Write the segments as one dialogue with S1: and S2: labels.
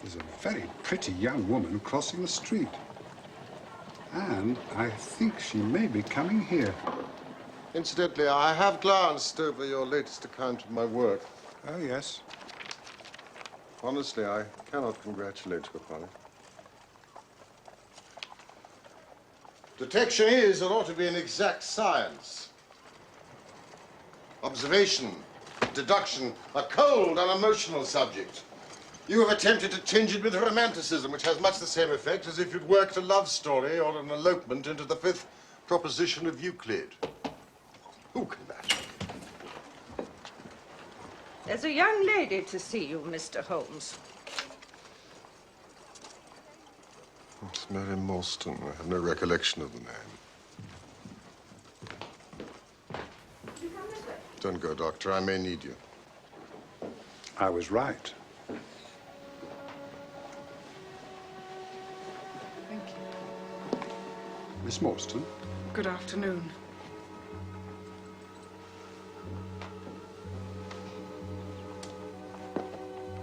S1: There's a very pretty young woman crossing the street. And I think she may be coming here.
S2: Incidentally, I have glanced over your latest account of my work.
S1: Oh, yes.
S2: Honestly, I cannot congratulate you upon it. Detection is and ought to be an exact science. Observation, deduction, a cold, unemotional subject. You have attempted to tinge it with romanticism, which has much the same effect as if you'd worked a love story or an elopement into the fifth proposition of Euclid. Who can that?
S3: There's a young lady to see you, Mr. Holmes.
S2: It's Mary Moulston. I have no recollection of the name. Don't go, Doctor. I may need you.
S1: I was right.
S4: Thank you.
S1: Miss Moulston?
S4: Good afternoon.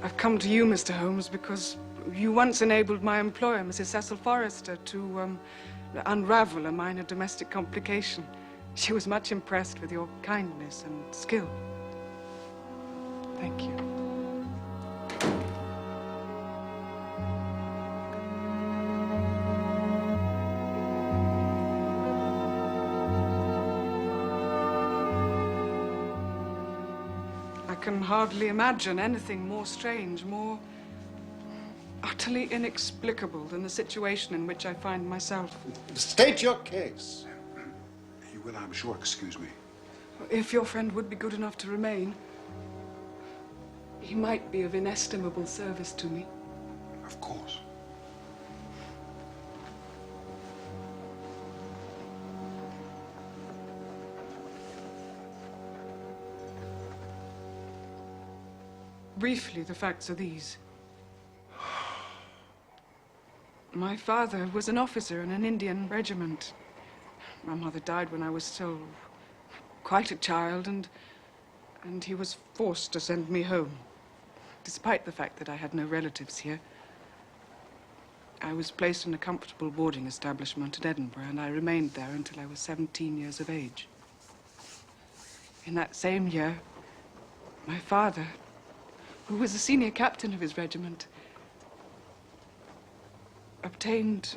S4: I've come to you, Mr. Holmes, because you once enabled my employer, Mrs. Cecil Forrester, to unravel a minor domestic complication. She was much impressed with your kindness and skill. Thank you. I can hardly imagine anything more strange, more utterly inexplicable than the situation in which I find myself.
S2: State your case.
S1: You will, I'm sure, excuse me.
S4: If your friend would be good enough to remain, he might be of inestimable service to me.
S1: Of course.
S4: Briefly, the facts are these. My father was an officer in an Indian regiment. My mother died when I was still quite a child, and he was forced to send me home, despite the fact that I had no relatives here. I was placed in a comfortable boarding establishment in Edinburgh, and I remained there until I was 17 years of age. In that same year, my father, who was the senior captain of his regiment, obtained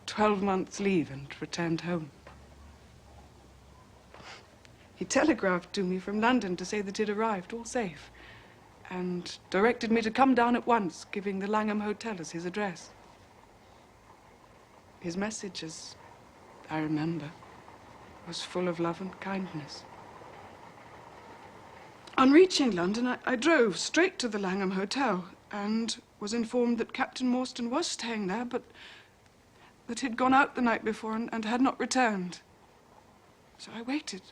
S4: 12 months' leave and returned home. He telegraphed to me from London to say that he'd arrived, all safe, and directed me to come down at once, giving the Langham Hotel as his address. His message, as I remember, was full of love and kindness. On reaching London, I drove straight to the Langham Hotel and was informed that Captain Morstan was staying there, but that he'd gone out the night before and had not returned. So I waited.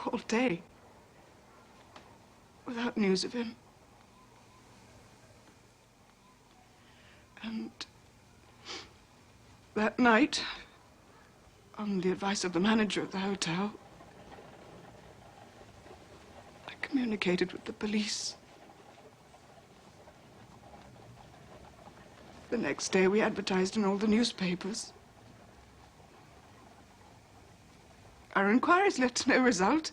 S4: All day. without news of him. And that night, on the advice of the manager of the hotel, I communicated with the police. The next day, we advertised in all the newspapers. Our inquiries led to no result.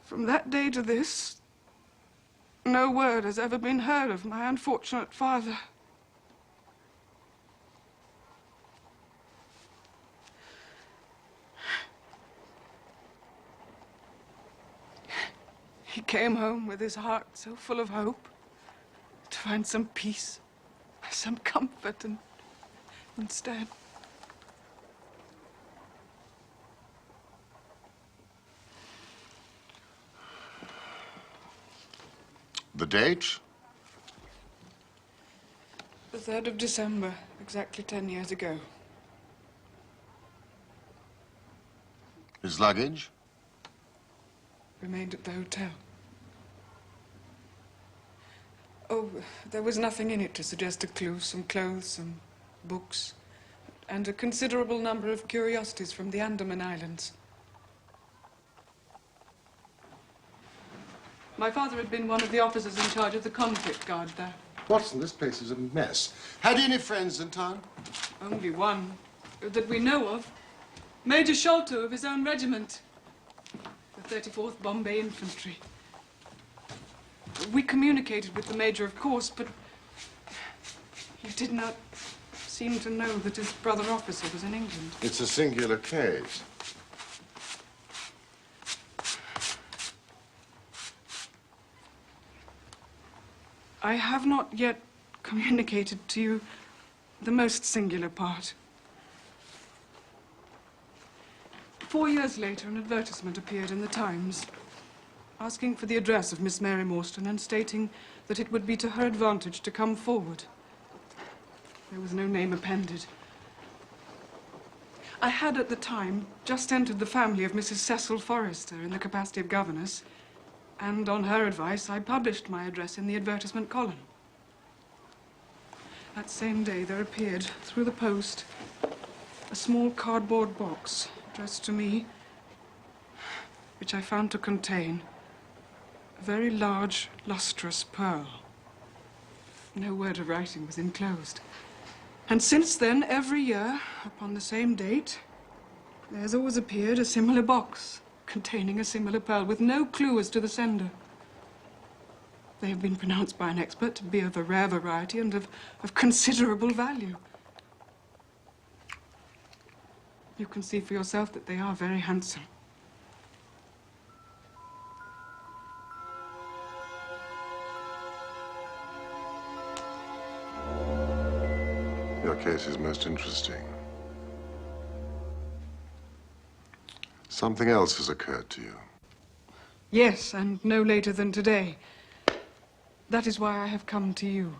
S4: From that day to this, no word has ever been heard of my unfortunate father. He came home with his heart so full of hope to find some peace, some comfort, and instead...
S2: The date?
S4: The 3rd of December, exactly 10 years ago.
S2: His luggage?
S4: Remained at the hotel. Oh, there was nothing in it to suggest a clue. Some clothes, some books, and a considerable number of curiosities from the Andaman Islands. My father had been one of the officers in charge of the convict guard there.
S2: Watson, this place is a mess. Had he any friends in town?
S4: Only one, that we know of. Major Sholto of his own regiment. The 34th Bombay Infantry. We communicated with the Major, of course, but he did not seem to know that his brother officer was in England.
S2: It's a singular case.
S4: I have not yet communicated to you the most singular part. 4 years later, an advertisement appeared in the Times asking for the address of Miss Mary Morstan and stating that it would be to her advantage to come forward. There was no name appended. I had at the time just entered the family of Mrs. Cecil Forrester in the capacity of governess, and on her advice, I published my address in the advertisement column. That same day, there appeared, through the post, a small cardboard box addressed to me, which I found to contain a very large, lustrous pearl. No word of writing was enclosed. And since then, every year, upon the same date, there has always appeared a similar box containing a similar pearl with no clue as to the sender. They have been pronounced by an expert to be of a rare variety and of considerable value. You can see for yourself that they are very handsome.
S2: Your case is most interesting. Something else has occurred to you.
S4: Yes, and no later than today. That is why I have come to you.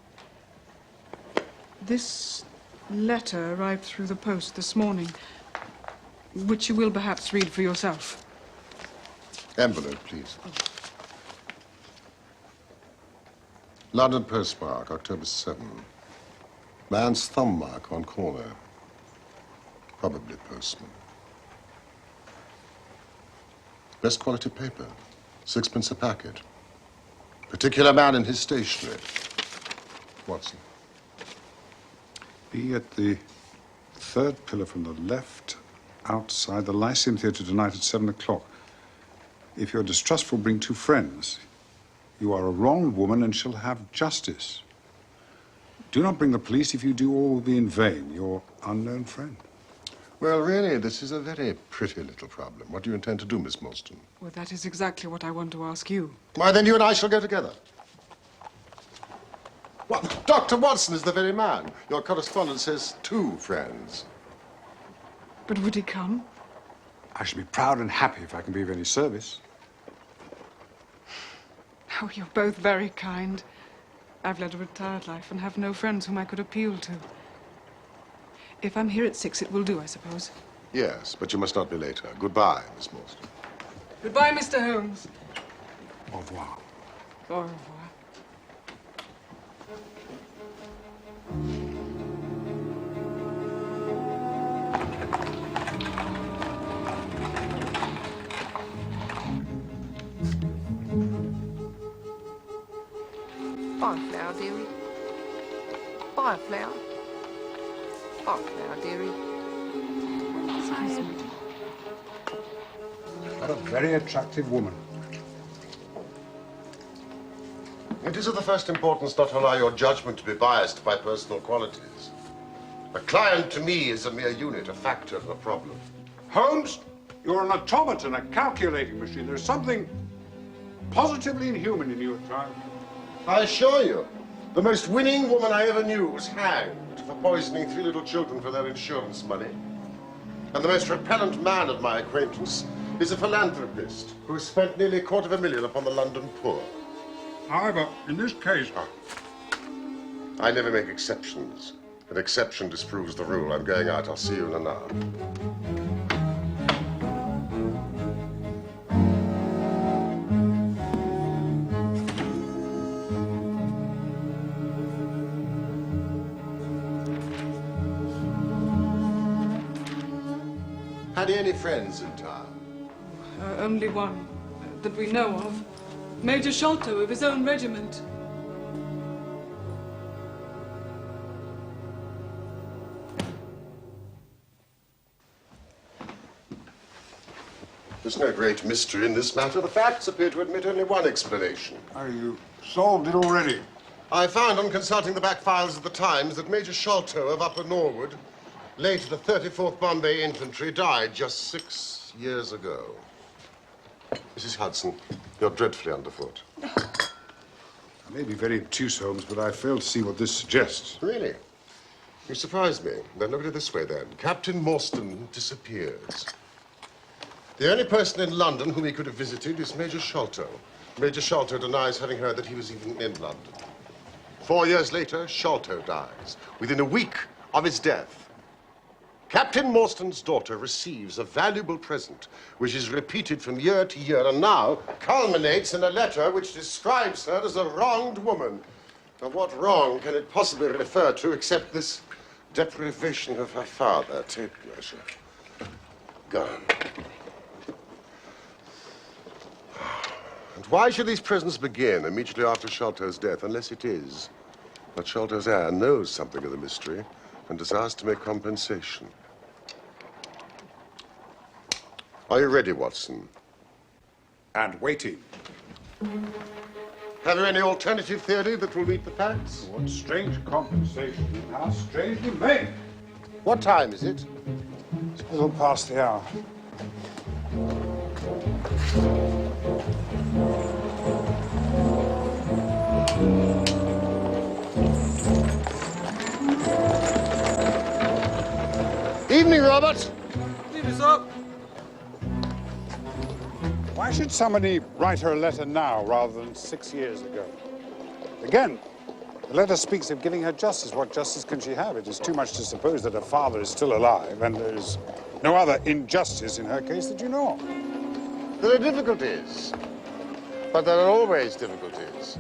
S4: This letter arrived through the post this morning, which you will perhaps read for yourself.
S2: Envelope, please. London postmark, October 7. Man's thumb mark on corner. Probably postman. Best quality paper. 6p a packet. Particular man in his stationery. Watson.
S1: Be at the 3rd pillar from the left, outside the Lyceum Theatre tonight at 7 o'clock. If you're distrustful, bring 2 friends. You are a wronged woman and shall have justice. Do not bring the police. If you do, all will be in vain. Your unknown friend.
S2: Well, really, this is a very pretty little problem. What do you intend to do, Miss Morstan?
S4: Well, that is exactly what I want to ask you.
S2: Why, then you and I shall go together. What? Dr. Watson is the very man. Your correspondent says 2 friends.
S4: But would he come?
S1: I shall be proud and happy if I can be of any service.
S4: Oh, you're both very kind. I've led a retired life and have no friends whom I could appeal to. If I'm here at 6, it will do, I suppose.
S2: Yes, but you must not be later. Goodbye, Miss Morstan.
S4: Goodbye, Mr. Holmes.
S1: Au revoir.
S4: Au revoir.
S3: Bye, Flower, dearie. Bye, Flower. Bye, Flower, dearie.
S1: What a very attractive woman.
S2: It is of the first importance not to allow your judgment to be biased by personal qualities. A client to me is a mere unit, a factor of a problem.
S1: Holmes, you're an automaton, a calculating machine. There's something positively inhuman in you at times.
S2: I assure you, the most winning woman I ever knew was hanged for poisoning 3 little children for their insurance money. And the most repellent man of my acquaintance is a philanthropist who has spent nearly $250,000 upon the London poor.
S1: However, in this case...
S2: I never make exceptions. An exception disproves the rule. I'm going out. I'll see you in an hour. Had he any friends in town?
S4: Only one that we know of. Major Sholto of his own regiment.
S2: There's no great mystery in this matter. The facts appear to admit only one explanation.
S1: Are you solved it already?
S2: I found on consulting the back files of the Times that Major Sholto of Upper Norwood, late of the 34th Bombay Infantry, died just 6 years ago. Mrs. Hudson, you're dreadfully underfoot.
S1: I may be very obtuse, Holmes, but I fail to see what this suggests.
S2: Really? You surprise me. Then look at it this way, then. Captain Morstan disappears. The only person in London whom he could have visited is Major Sholto. Major Sholto denies having heard that he was even in London. 4 years later, Sholto dies. Within a week of his death, Captain Morstan's daughter receives a valuable present, which is repeated from year to year, and now culminates in a letter which describes her as a wronged woman. Now, what wrong can it possibly refer to except this deprivation of her father? Take measure. Gone. And why should these presents begin immediately after Sholto's death, unless it is that Sholto's heir knows something of the mystery and desires to make compensation? Are you ready, Watson?
S1: And waiting.
S2: Have you any alternative theory that will meet the facts?
S1: What strange compensation, and how strangely made.
S2: What time is it?
S1: It's a little past the hour.
S2: Evening, Robert.
S4: Evening, sir.
S1: Why should somebody write her a letter now rather than 6 years ago? Again, the letter speaks of giving her justice. What justice can she have? It is too much to suppose that her father is still alive, and there is no other injustice in her case that you know of.
S2: There are difficulties, but there are always difficulties.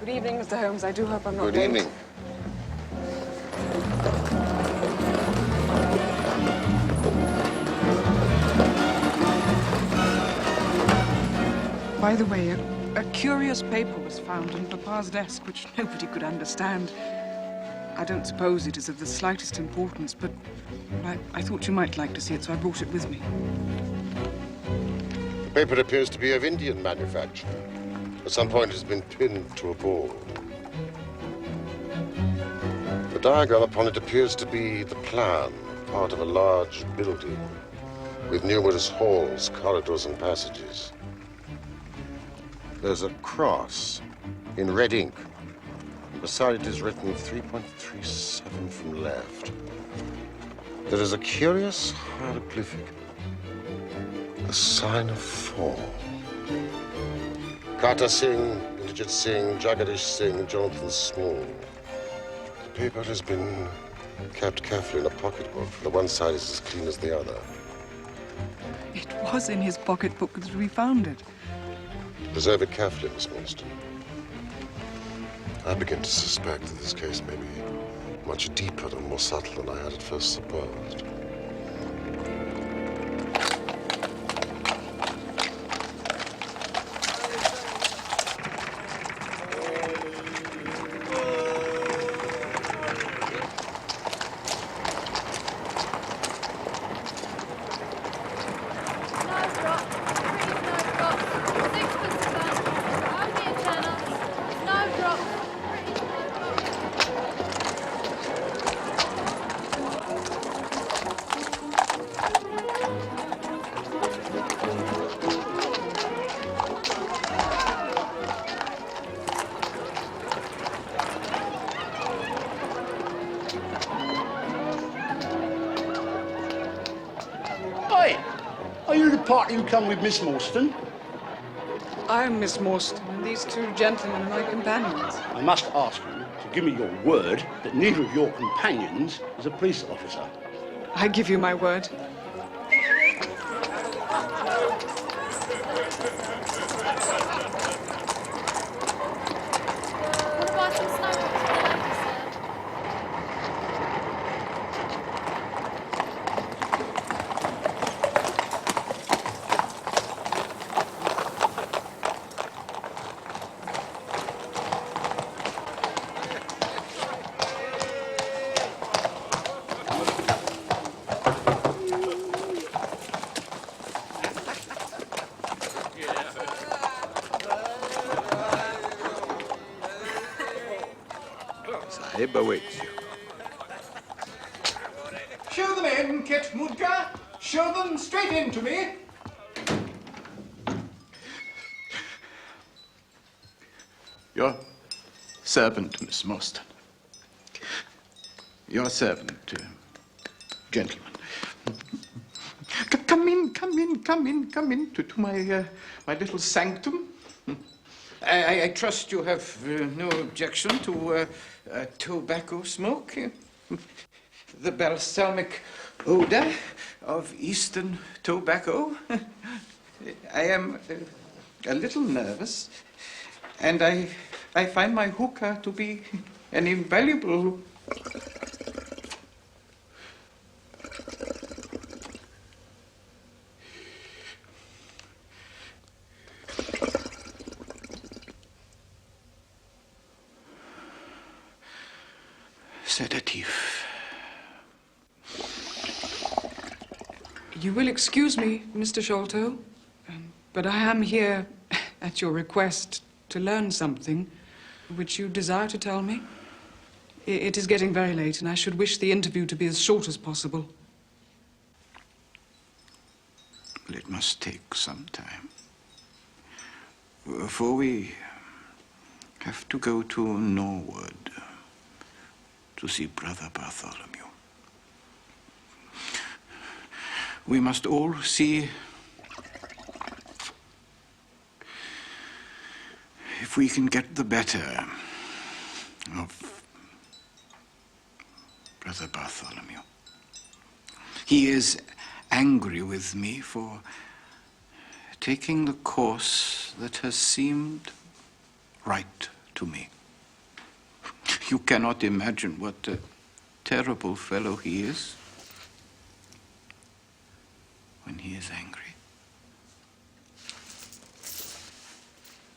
S4: Good evening, Mr. Holmes. I do hope I'm not
S2: Good
S4: late.
S2: evening.
S4: By the way, a curious paper was found on Papa's desk, which nobody could understand. I don't suppose it is of the slightest importance, but I thought you might like to see it, so I brought it with me.
S2: The paper appears to be of Indian manufacture. At some point, it has been pinned to a board. The diagram upon it appears to be the plan, part of a large building with numerous halls, corridors, and passages. There's a cross in red ink. Beside it is written 3.37 from left. There is a curious hieroglyphic, the sign of fall. Kata Singh, Indrajit Singh, Jagadish Singh, Jonathan Small. The paper has been kept carefully in a pocketbook. The one side is as clean as the other.
S4: It was in his pocketbook that we found it.
S2: Preserve it carefully, Miss Morstan. I begin to suspect that this case may be much deeper and more subtle than I had at first supposed.
S5: Are you the party who come with Miss Morstan?
S4: I am Miss Morstan, and these two gentlemen are my companions.
S5: I must ask you to give me your word that neither of your companions is a police officer.
S4: I give you my word.
S6: Sahib awaits you.
S7: Show them in, Kit Mudga. Show them straight in to me.
S6: Your servant, Miss Morstan. Your servant, gentlemen. Come in to my little sanctum. I trust you have no objection to tobacco smoke. The balsamic odor of Eastern tobacco. I am a little nervous, and I find my hookah to be an invaluable... sedative.
S4: You will excuse me, Mr. Sholto, but I am here at your request to learn something which you desire to tell me. It is getting very late, and I should wish the interview to be as short as possible.
S6: Well, it must take some time. For we have to go to Norwood to see Brother Bartholomew. We must all see if we can get the better of Brother Bartholomew. He is angry with me for taking the course that has seemed right to me. You cannot imagine what a terrible fellow he is when he is angry.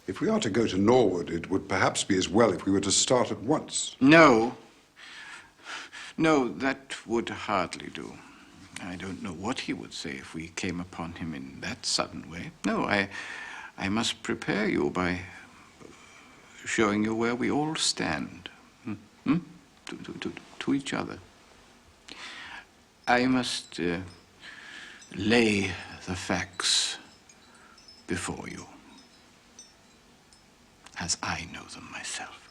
S1: If we are to go to Norwood, it would perhaps be as well if we were to start at once.
S6: No, that would hardly do. I don't know what he would say if we came upon him in that sudden way. No, I must prepare you by showing you where we all stand. To each other. I must lay the facts before you, as I know them myself.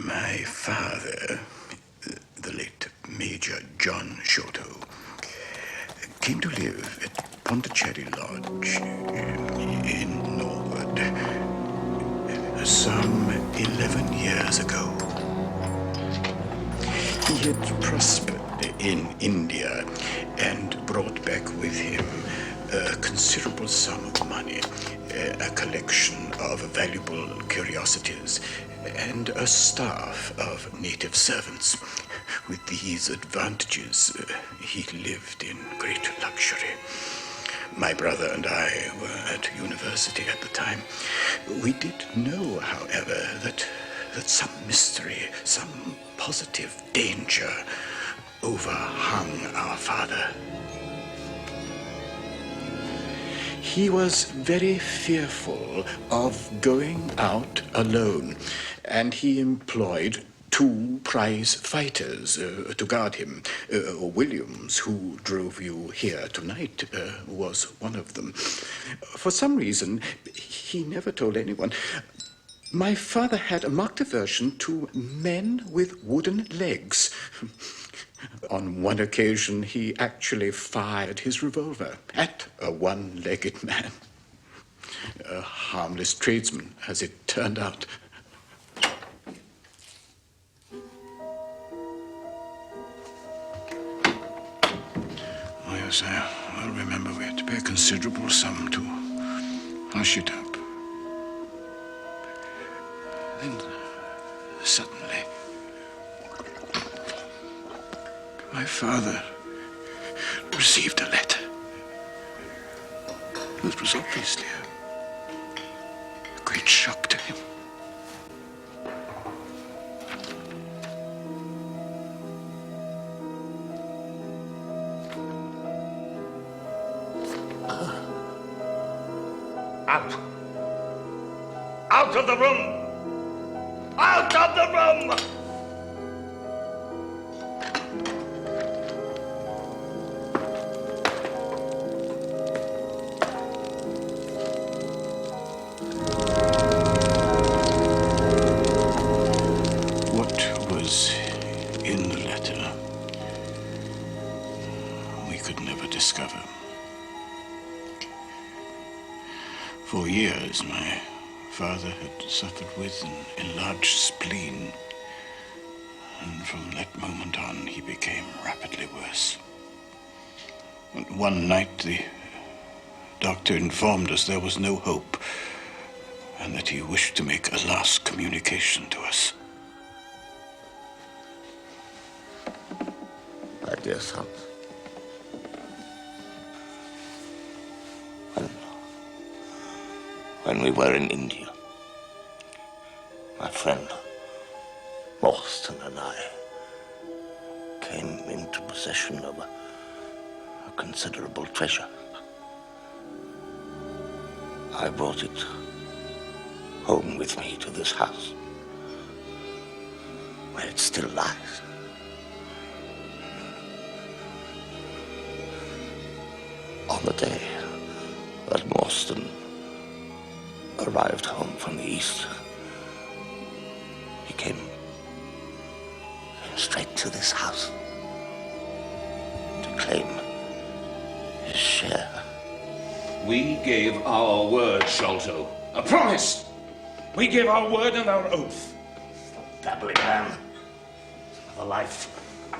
S6: My father, the late Major John Sholto, came to live at Pondicherry Lodge in Norwood some 11 years ago. He had prospered in India and brought back with him a considerable sum of money, a collection of valuable curiosities, and a staff of native servants. With these advantages, he lived in great luxury. My brother and I were at university at the time. We did know, however, that some mystery, some positive danger overhung our father. He was very fearful of going out alone, and he employed 2 prize fighters to guard him. Williams, who drove you here tonight, was one of them. For some reason, he never told anyone. My father had a marked aversion to men with wooden legs. On one occasion, he actually fired his revolver at a one-legged man. A harmless tradesman, as it turned out. Oh, yes, I'll remember we had to pay a considerable sum to hush it up. Then, suddenly, my father received a letter. It was obviously a great shock to him.
S5: Out! Out of the room! Out of the room!
S6: What was in the letter, we could never discover. For years, my father had suffered with an enlarged spleen, and from that moment on, he became rapidly worse. And one night, the doctor informed us there was no hope, and that he wished to make a last communication to us.
S8: My dear son, when we were in India, my friend Morstan and I came into possession of a considerable treasure. I brought it home with me to this house, where it still lies. On the day that Morstan arrived home from the East, he came straight to this house to claim his share.
S9: We gave our word, Sholto. A promise! We gave our word and our oath.
S8: Dabbling man. Another life.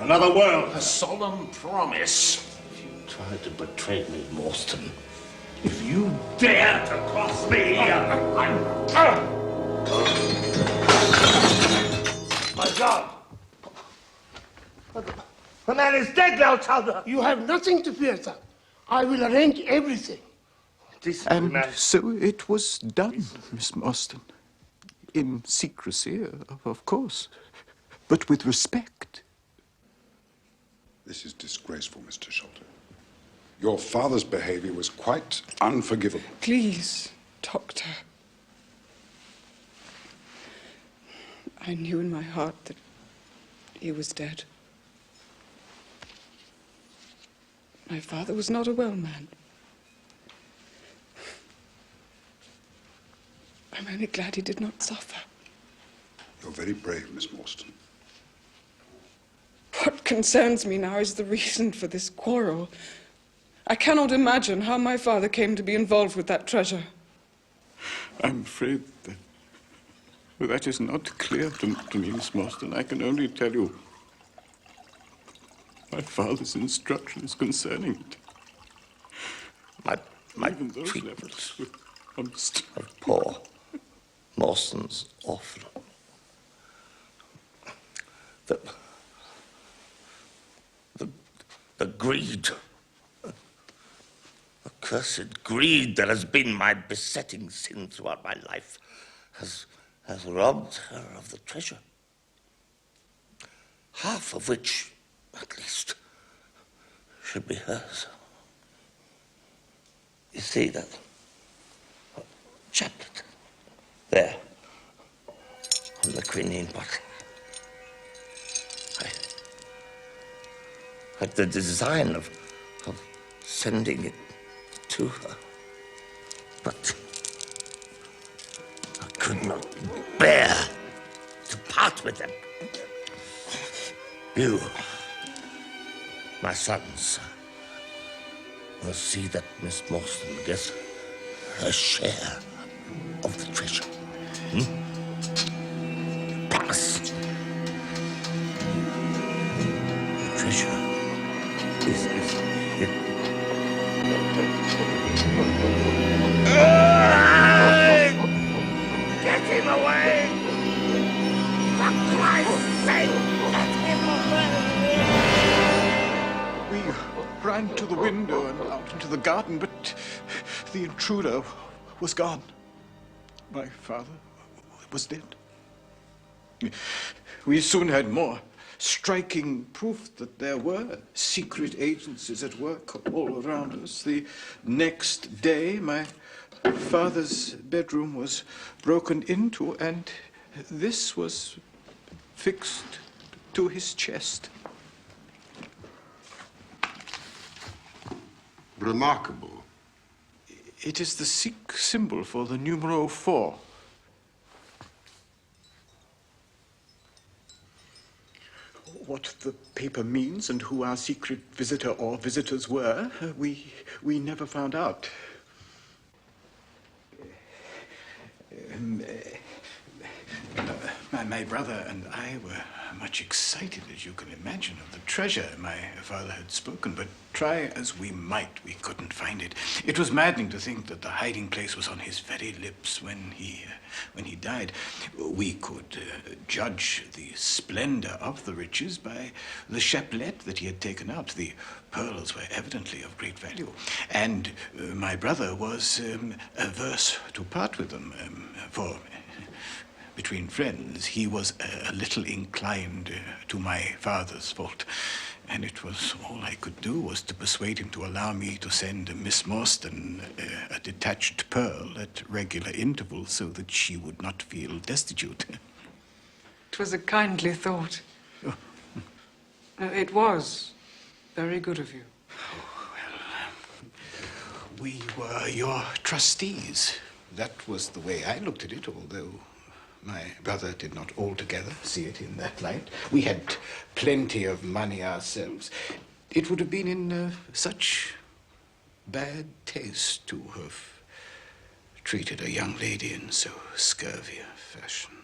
S9: Another world. A solemn promise.
S8: If you try to betray me, Morstan,
S9: If you dare to cross me,
S8: My God! The man is dead now, Chowder!
S10: You have nothing to fear, sir. I will arrange everything.
S6: And so it was done, Miss Morstan. In secrecy, of course, but with respect.
S1: This is disgraceful, Mr. Sholto. Your father's behavior was quite unforgivable.
S4: Please, Doctor. I knew in my heart that he was dead. My father was not a well man. I'm only glad he did not suffer.
S1: You're very brave, Miss Morstan.
S4: What concerns me now is the reason for this quarrel. I cannot imagine how my father came to be involved with that treasure.
S6: I'm afraid that is not clear to me, Miss Morstan. I can only tell you my father's instructions concerning it.
S8: My
S6: Even those
S8: treatment
S6: levels were honest.
S8: of poor Mawson's orphan. The greed, the cursed greed that has been my besetting sin throughout my life has robbed her of the treasure. Half of which, at least, should be hers. You see that chaplet there on the quinine bottle? I had the design of sending it to her, but I could not bear to part with them. You, my sons, will see that Miss Mawson gets her share of the treasure. Promise. The treasure is Get him away! For Christ's sake, get him away!
S6: We ran to the window and out into the garden, but the intruder was gone. My father was dead. We soon had more striking proof that there were secret agencies at work all around us. The next day, my father's bedroom was broken into, and this was fixed to his chest.
S2: Remarkable.
S6: It is the Sikh symbol for the numero 4. What the paper means and who our secret visitor or visitors were, we never found out. My brother and I were much excited, as you can imagine, of the treasure my father had spoken, but try as we might, we couldn't find it. It was maddening to think that the hiding place was on his very lips when he died. We could judge the splendor of the riches by the chapelet that he had taken out. The pearls were evidently of great value, and my brother was averse to part with them, for between friends, he was a little inclined to my father's fault. And it was all I could do was to persuade him to allow me to send Miss Morstan a detached pearl at regular intervals so that she would not feel destitute.
S4: It was a kindly thought. It was very good of you.
S6: We were your trustees. That was the way I looked at it, although my brother did not altogether see it in that light. We had plenty of money ourselves. It would have been in such bad taste to have treated a young lady in so scurvy a fashion.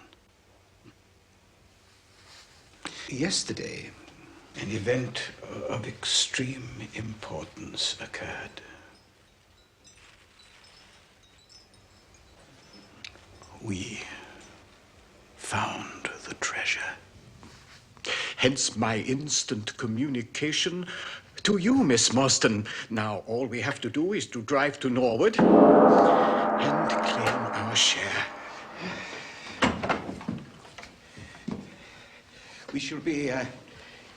S6: Yesterday, an event of extreme importance occurred. We found the treasure. Hence my instant communication to you, Miss Morstan. Now all we have to do is to drive to Norwood and claim our share. We shall be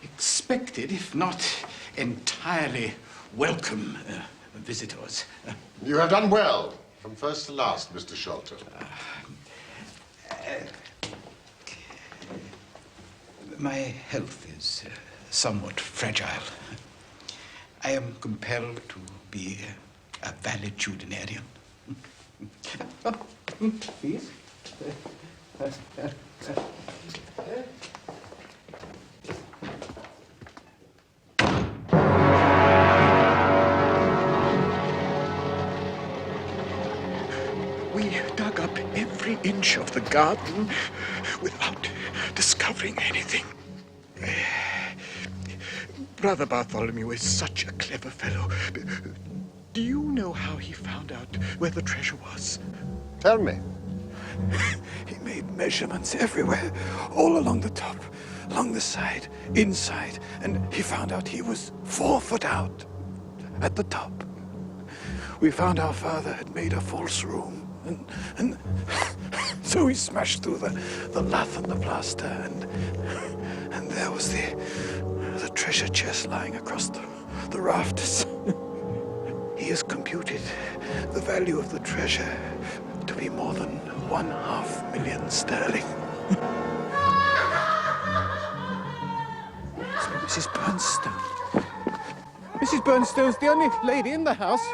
S6: expected, if not entirely welcome, visitors.
S2: You have done well, from first to last, Mr. Sholto.
S6: My health is somewhat fragile. I am compelled to be a valetudinarian. Please. We dug up every inch of the garden without discovering anything.
S7: Brother Bartholomew is such a clever fellow. Do you know how he found out where the treasure was?
S2: Tell me.
S6: He made measurements everywhere, all along the top, along the side, inside, and he found out he was 4 foot out at the top. We found our father had made a false room, and so we smashed through the lath and the plaster, and there was the treasure chest lying across the rafters. He has computed the value of the treasure to be more than 500,000 sterling. It's Mrs. Bernstone.
S7: Mrs. Bernstone's the only lady in the house.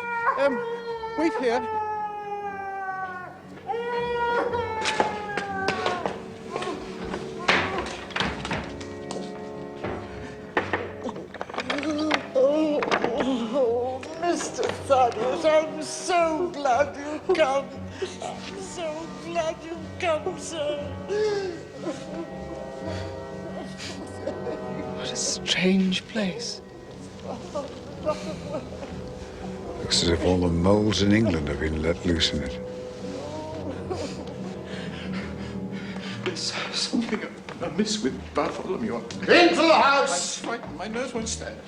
S7: Wait here.
S11: Oh, Mr. Thaddeus, I'm so glad you've come. I'm so glad you've come, sir.
S4: What a strange place.
S1: Looks as if all the moles in England have been let loose in it.
S7: There's something amiss with Bartholomew.
S2: Into the house!
S7: I'm frightened. My nerves won't stand.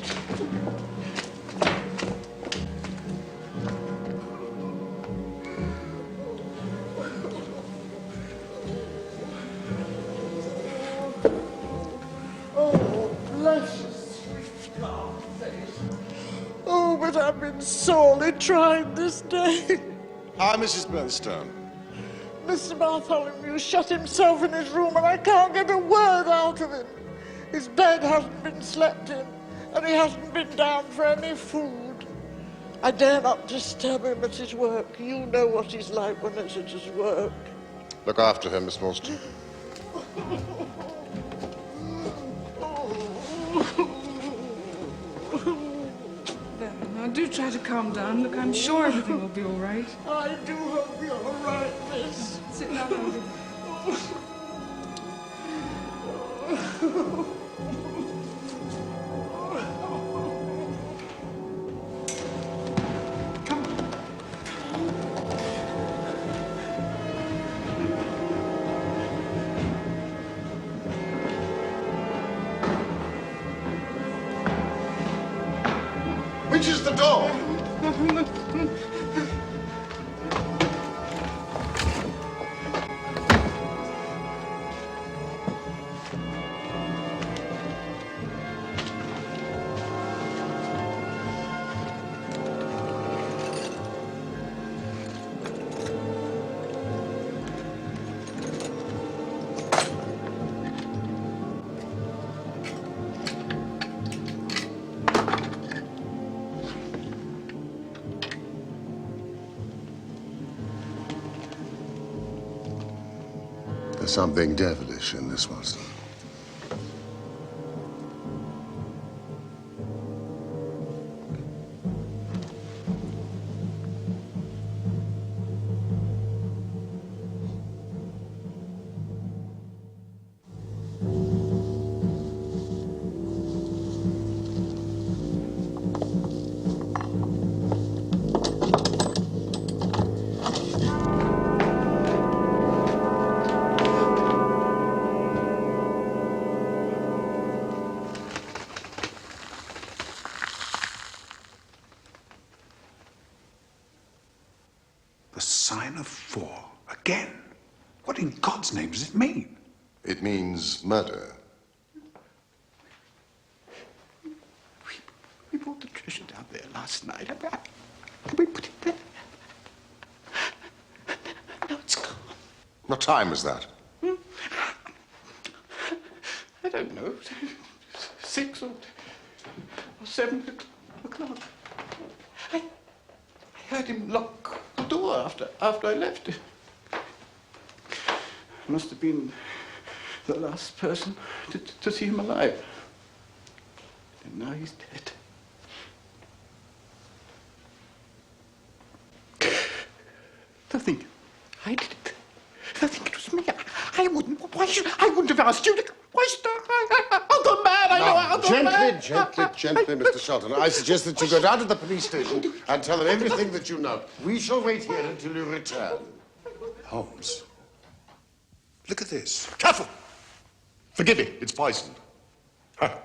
S11: Oh, bless your sweet dark face. Oh, but I've been sorely tried this day.
S2: Hi, Mrs. Bernstone.
S11: Mr. Bartholomew shut himself in his room and I can't get a word out of him. His bed hasn't been slept in and he hasn't been down for any food. I dare not disturb him at his work. You know what he's like when it's at his work.
S2: Look after him, Miss Morstan.
S4: There, now do try to calm down. Look, I'm sure everything will be all right.
S11: I do hope you're all right, miss.
S4: Sit down, Andy.
S2: Which is the door? There's something devilish in this, Watson.
S1: The sign of 4. Again. What in God's name does it mean?
S2: It means murder.
S6: We brought the treasure down there last night. We put it there. Now it's gone.
S2: What time was that?
S6: I don't know. 6 or 7 o'clock. I heard him lock the door after I left. Must have been the last person to see him alive. And now he's dead. They'll think I did it. They'll think it was me. I wouldn't. I wouldn't have asked you to. Why should I? I'll go mad. I know.
S2: Gently, Mr. Shelton. I suggest that you go down to the police station and tell them everything that you know. We shall wait here until you return.
S1: Holmes, look at this.
S12: Careful! Forgive me, it's poisoned. Huh.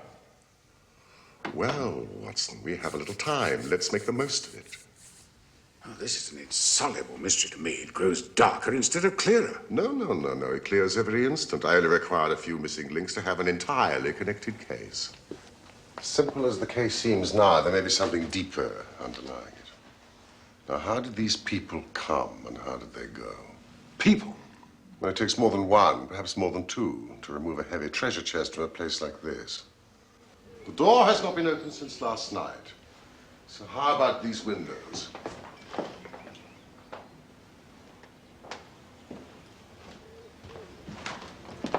S12: Well, Watson, we have a little time. Let's make the most of it.
S1: Oh, this is an insoluble mystery to me. It grows darker instead of clearer.
S12: No. It clears every instant. I only require a few missing links to have an entirely connected case.
S2: Simple as the case seems now, there may be something deeper underlying it. Now, how did these people come and how did they go?
S1: People?
S2: Well, it takes more than one, perhaps more than two, to remove a heavy treasure chest from a place like this. The door has not been opened since last night. So how about these windows?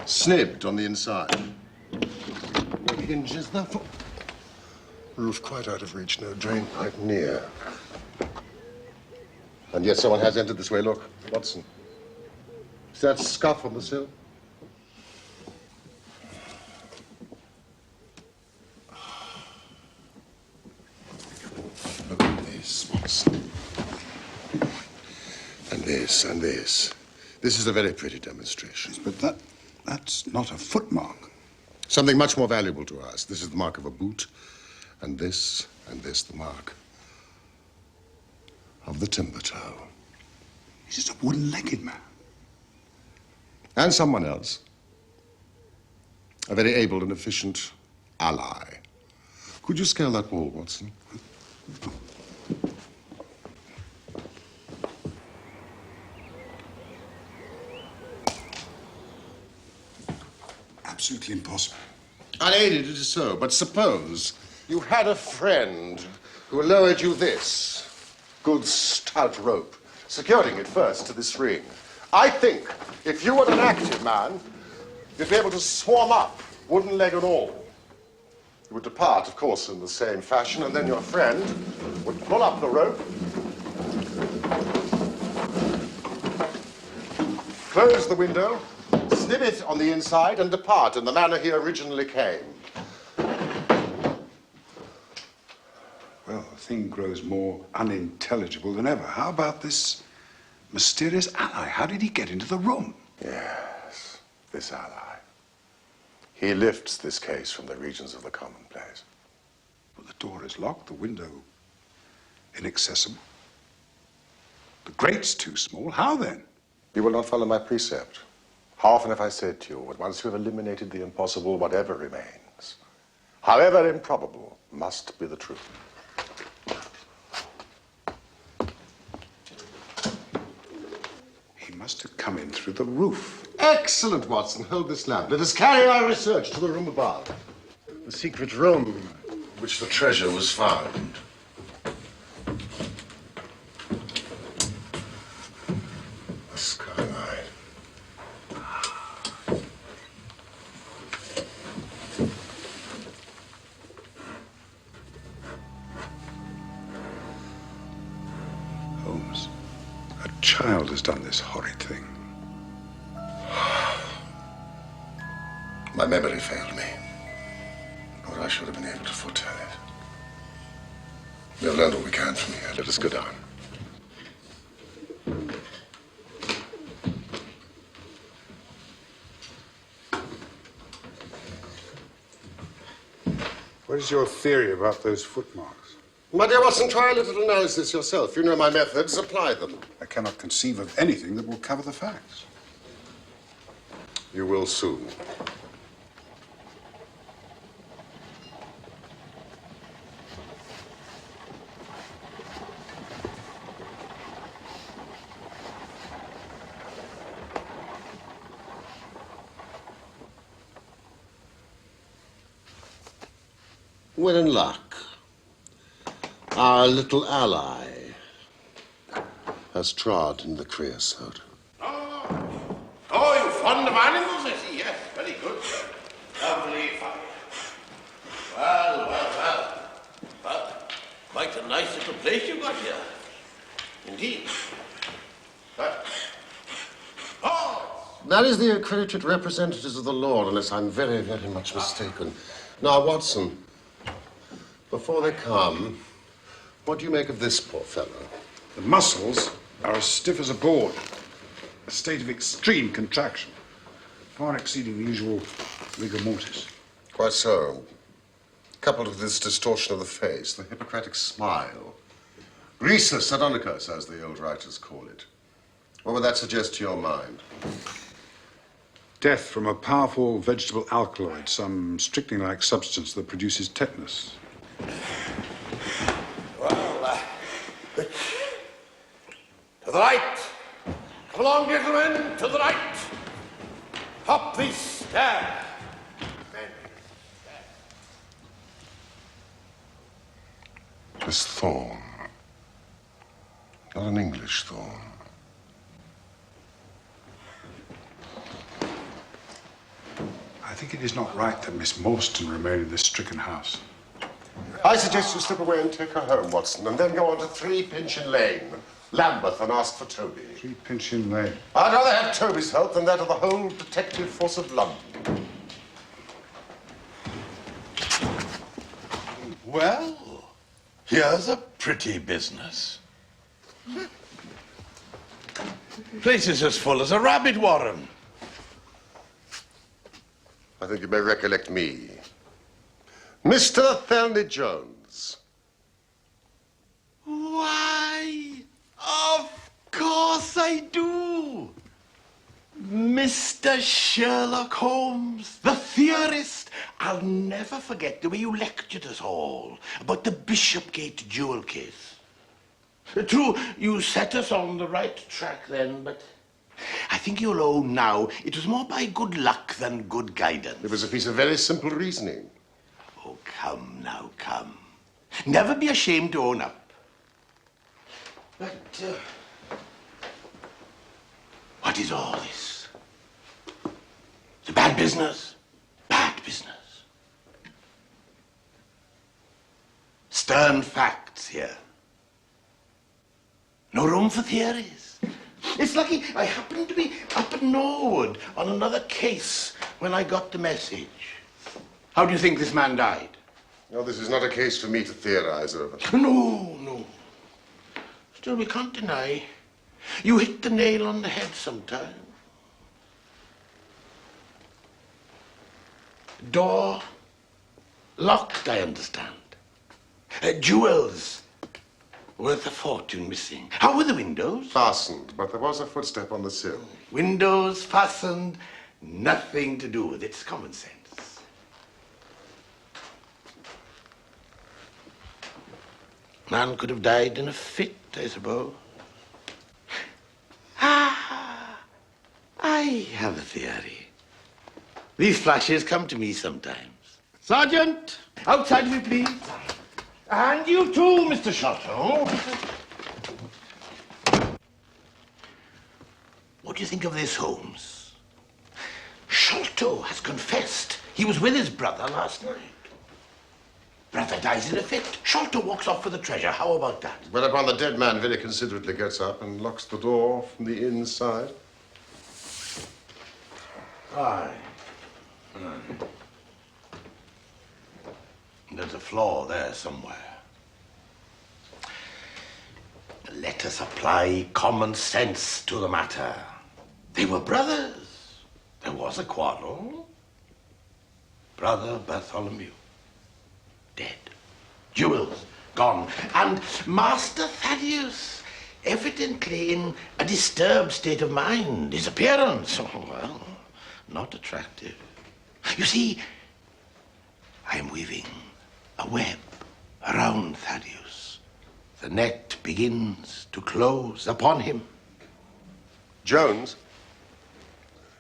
S2: Snibbed on the inside. No hinges, therefore. Roof quite out of reach, no drain pipe near. And yet someone has entered this way. Look, Watson. Is that scuff on the sill? Look at this, Watson. And this, and this. This is a very pretty demonstration.
S1: But that's not a footmark.
S2: Something much more valuable to us. This is the mark of a boot, and this, the mark of the timber toe.
S1: He's just a wooden-legged man.
S2: And someone else. A very able and efficient ally. Could you scale that wall, Watson?
S1: Absolutely impossible.
S2: Unaided, it is so. But suppose you had a friend who lowered you this good stout rope, securing it first to this ring. I think if you were an active man, you'd be able to swarm up, wooden leg and all. You would depart, of course, in the same fashion, and then your friend would pull up the rope, close the window, snip it on the inside, and depart in the manner he originally came.
S1: Well, the thing grows more unintelligible than ever. How about this mysterious ally? How did he get into the room?
S2: Yes, this ally. He lifts this case from the regions of the commonplace.
S1: Well, the door is locked, the window inaccessible. The grate's too small. How then?
S2: You will not follow my precept. How often have I said to you, that once you have eliminated the impossible, whatever remains, however improbable, must be the truth.
S1: He must have come in through the roof.
S2: Excellent, Watson. Hold this lamp. Let us carry our research to the room above. The secret room in which the treasure was found. The skylight.
S1: Holmes, a child has done this horrid thing.
S2: My memory failed me, or I should have been able to foretell it. We have learned what we can from here. Let us go down.
S1: What is your theory about those footmarks?
S2: My dear Watson, try a little analysis yourself. You know my methods. Apply them.
S1: I cannot conceive of anything that will cover the facts.
S2: You will soon. We're in luck. Our little ally has trod in the creosote.
S8: Oh, you're fond of animals, I see. Yes, very good, sir. Lovely fine. Well. Quite a nice little place you've got here. Indeed.
S2: That is the accredited representatives of the Lord, unless I'm very, very much mistaken. Now, Watson, before they come, what do you make of this poor fellow?
S1: The muscles are as stiff as a board. A state of extreme contraction, far exceeding the usual rigor mortis.
S2: Quite so. Coupled with this distortion of the face, the Hippocratic smile. Rhesus Adonicus, as the old writers call it. What would that suggest to your mind?
S1: Death from a powerful vegetable alkaloid, some strychnine-like substance that produces tetanus.
S8: Well, to the right. Come along, gentlemen, to the right. Up this stair.
S2: This thorn. Not an English thorn.
S1: I think it is not right that Miss Morstan remain in this stricken house.
S2: I suggest you slip away and take her home, Watson, and then go on to 3 Pinchin Lane, Lambeth, and ask for Toby.
S1: 3 Pinchin Lane.
S2: I'd rather have Toby's help than that of the whole detective force of London.
S8: Well, here's a pretty business. Place is as full as a rabbit warren.
S2: I think you may recollect me. Mr. Thelny Jones.
S13: Why, of course I do. Mr. Sherlock Holmes, the theorist. I'll never forget the way you lectured us all about the Bishopgate jewel case. True, you set us on the right track then, but I think you'll own now it was more by good luck than good guidance.
S2: It was a piece of very simple reasoning.
S13: Oh, come now, come. Never be ashamed to own up. But, what is all this? It's a bad business. Bad business. Stern facts here. No room for theories. It's lucky I happened to be up at Norwood on another case when I got the message. How do you think this man died?
S2: No, this is not a case for me to theorize over.
S13: No. Still, we can't deny you hit the nail on the head sometime. Door locked, I understand. Jewels worth a fortune missing. How were the windows?
S2: Fastened, but there was a footstep on the sill.
S13: Windows fastened, nothing to do with it. It's common sense. Man could have died in a fit, I suppose. I have a theory. These flashes come to me sometimes. Sergeant, outside of you, please. And you too, Mr. Sholto. What do you think of this, Holmes? Sholto has confessed he was with his brother last night. Brother dies in a fit. Sholto walks off for the treasure. How about that?
S2: Whereupon the dead man very considerately gets up and locks the door from the inside.
S13: Aye. There's a flaw there somewhere. Let us apply common sense to the matter. They were brothers. There was a quarrel. Brother Bartholomew, dead. Jewels, gone. And Master Thaddeus, evidently in a disturbed state of mind. His appearance, oh, well, not attractive. You see, I am weaving a web around Thaddeus. The net begins to close upon him.
S2: Jones,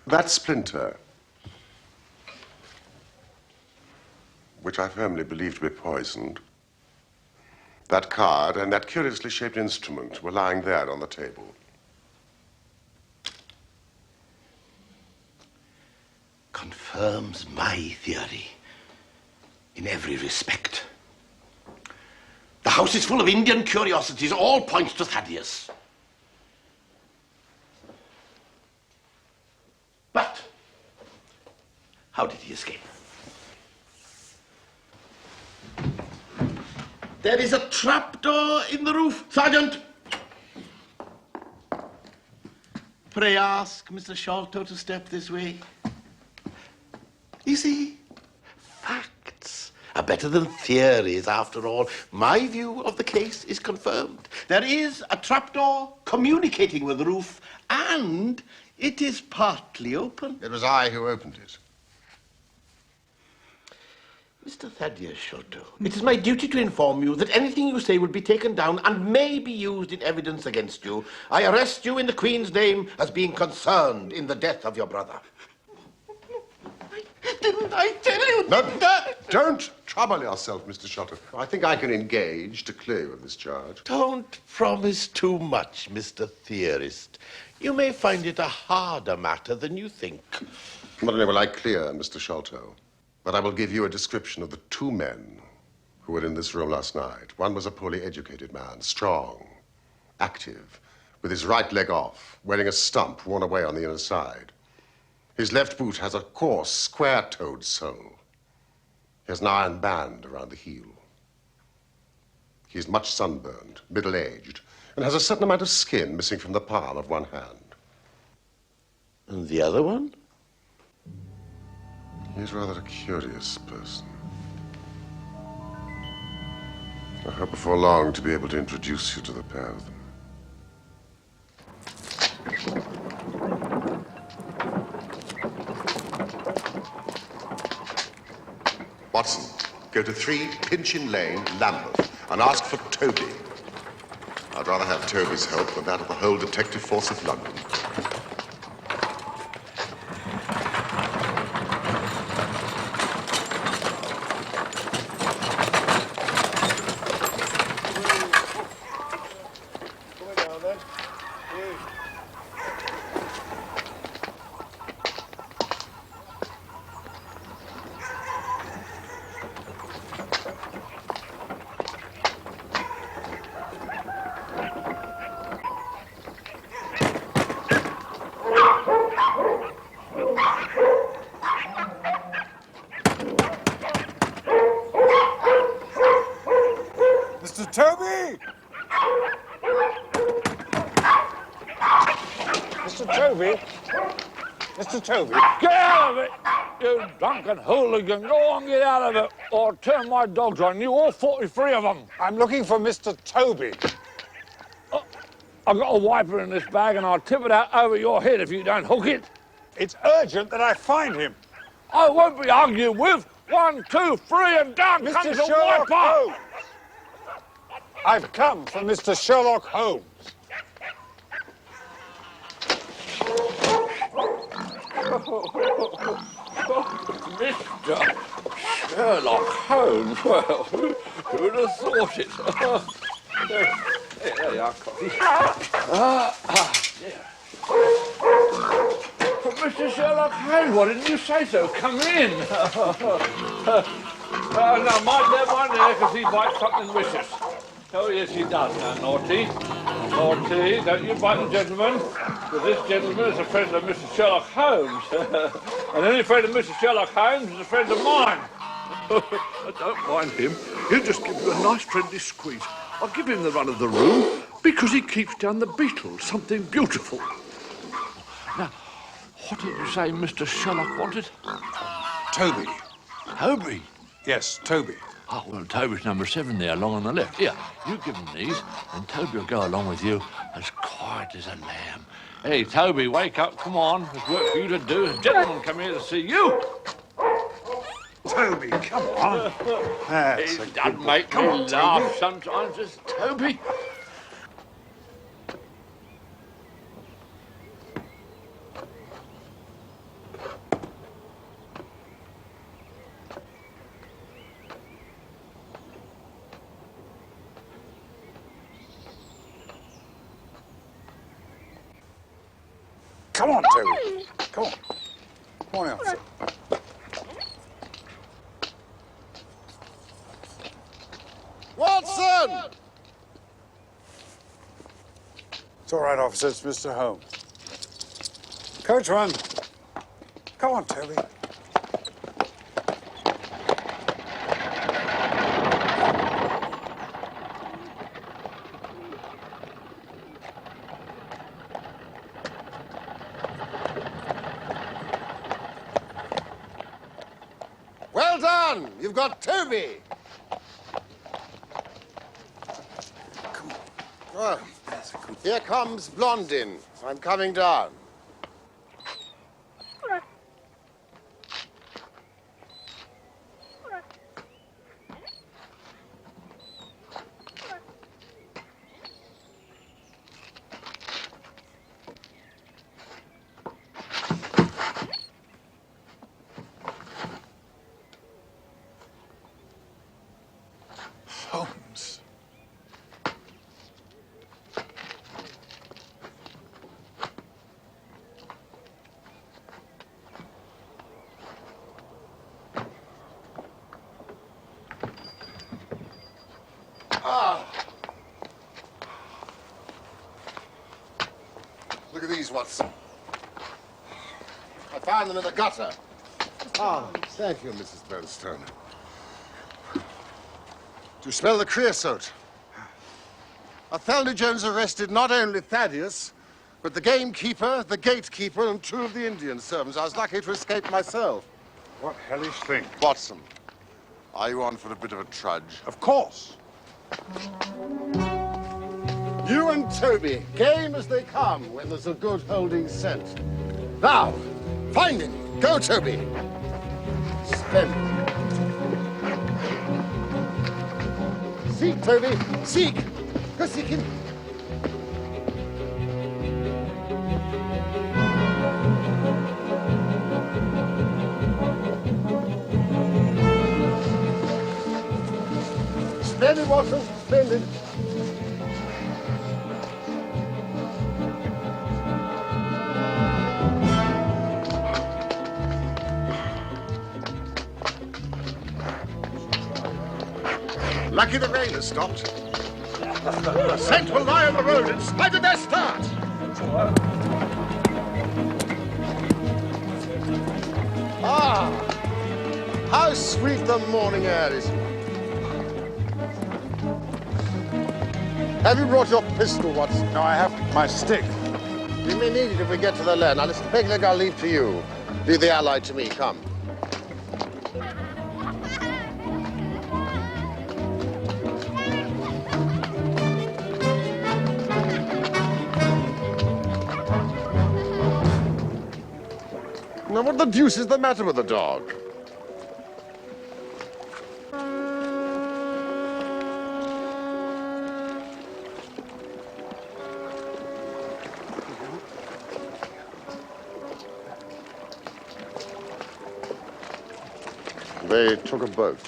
S2: that splinter, which I firmly believe to be poisoned, that card and that curiously shaped instrument were lying there on the table.
S13: Confirms my theory in every respect. The house is full of Indian curiosities. All points to Thaddeus. But how did he escape? There is a trapdoor in the roof. Sergeant! Pray ask Mr. Sholto to step this way. You see, facts are better than theories, after all. My view of the case is confirmed. There is a trapdoor communicating with the roof, and it is partly open.
S2: It was I who opened it.
S13: Mr. Thaddeus Sholto, it is my duty to inform you that anything you say will be taken down and may be used in evidence against you. I arrest you in the Queen's name as being concerned in the death of your brother. Didn't I tell you?
S12: No, don't trouble yourself, Mr. Sholto. I think I can engage to clear you of this charge.
S13: Don't promise too much, Mr. Theorist. You may find it a harder matter than you think.
S12: Not only will I clear Mr. Sholto, but I will give you a description of the two men who were in this room last night. One was a poorly educated man, strong, active, with his right leg off, wearing a stump worn away on the inner side. His left boot has a coarse, square-toed sole. He has an iron band around the heel. He is much sunburned, middle-aged, and has a certain amount of skin missing from the palm of one hand.
S13: And the other one?
S12: He's rather a curious person. I hope before long to be able to introduce you to the pair of them. Watson, go to 3 Pinchin Lane, Lambeth, and ask for Toby. I'd rather have Toby's help than that of the whole detective force of London.
S1: Mr. Toby! Mr. Toby? Mr. Toby?
S14: Get out of it, you drunken hooligan. Go on, get out of it, or I'll turn my dogs on you, all 43 of them.
S1: I'm looking for Mr. Toby.
S14: Oh, I've got a wiper in this bag, and I'll tip it out over your head if you don't hook it.
S1: It's urgent that I find him.
S14: I won't be argued with. 1, 2, 3, and down
S1: Mr.
S14: comes the
S1: Sherlock
S14: wiper.
S1: Holmes. I've come for Mr. Sherlock Holmes.
S14: Mr. Sherlock Holmes. Well, who would have thought it? There you are, coffee. There. Mr. Sherlock Holmes, why didn't you say so? Come in. No, mind there, because he bites something vicious. Oh, yes, he does. Now, naughty. Naughty. Don't you bite the gentleman, because this gentleman is a friend of Mr. Sherlock Holmes. And any friend of Mr. Sherlock Holmes is a friend of mine.
S5: I don't mind him. He'll just give you a nice friendly squeeze. I'll give him the run of the room because he keeps down the Beatles, something beautiful.
S14: Now, what did you say Mr. Sherlock wanted?
S1: Toby.
S14: Toby?
S1: Yes, Toby.
S14: Oh, well, Toby's number 7 there, along on the left. Here, you give him these, and Toby will go along with you as quiet as a lamb. Hey, Toby, wake up, come on. There's work for you to do. A gentleman come here to see you.
S1: Toby, come on. That's
S14: He
S1: a
S14: does
S1: good
S14: make
S1: boy.
S14: me
S1: Come on,
S14: laugh
S1: Toby.
S14: sometimes, this Toby.
S1: Come on, Toby. Come on. Come on, officer.
S2: Watson!
S1: It's all right, officer. It's Mr. Holmes. Coachman. Come on, Toby.
S2: You've got Toby. Well, here comes Blondin. I'm coming down.
S7: Holmes.
S2: Look at these, Watson. I found them in the gutter. Ah, thank you, Mrs. Bernstone. Do you smell the creosote? Othello Jones arrested not only Thaddeus, but the gamekeeper, the gatekeeper, and 2 of the Indian servants. I was lucky to escape myself.
S1: What hellish thing?
S2: Watson, are you on for a bit of a trudge?
S1: Of course.
S2: You and Toby, game as they come when there's a good holding scent. Now, find him. Go, Toby. Splendid. Seek, Toby. Seek. Go seek him. Splendid, Watson. Splendid. Lucky the rain has stopped. The scent will lie on the road in spite of their start. Ah, how sweet the morning air is. Have you brought your pistol, Watson?
S1: No, I have my stick.
S2: We may need it if we get to the land. Now, listen, Pegleg, I'll leave to you. Leave the Allied to me. Come. Now, what the deuce is the matter with the dog? They took a boat.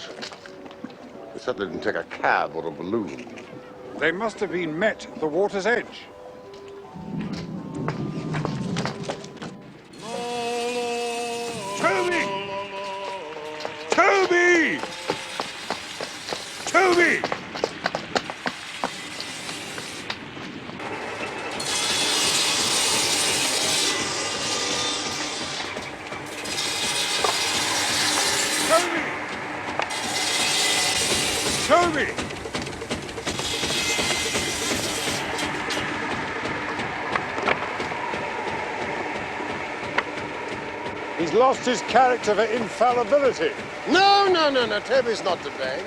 S2: They certainly didn't take a cab or a balloon.
S1: They must have been met at the water's edge. Toby! Toby! Toby! Toby! He's lost his character for infallibility.
S2: No. Toby's not to blame.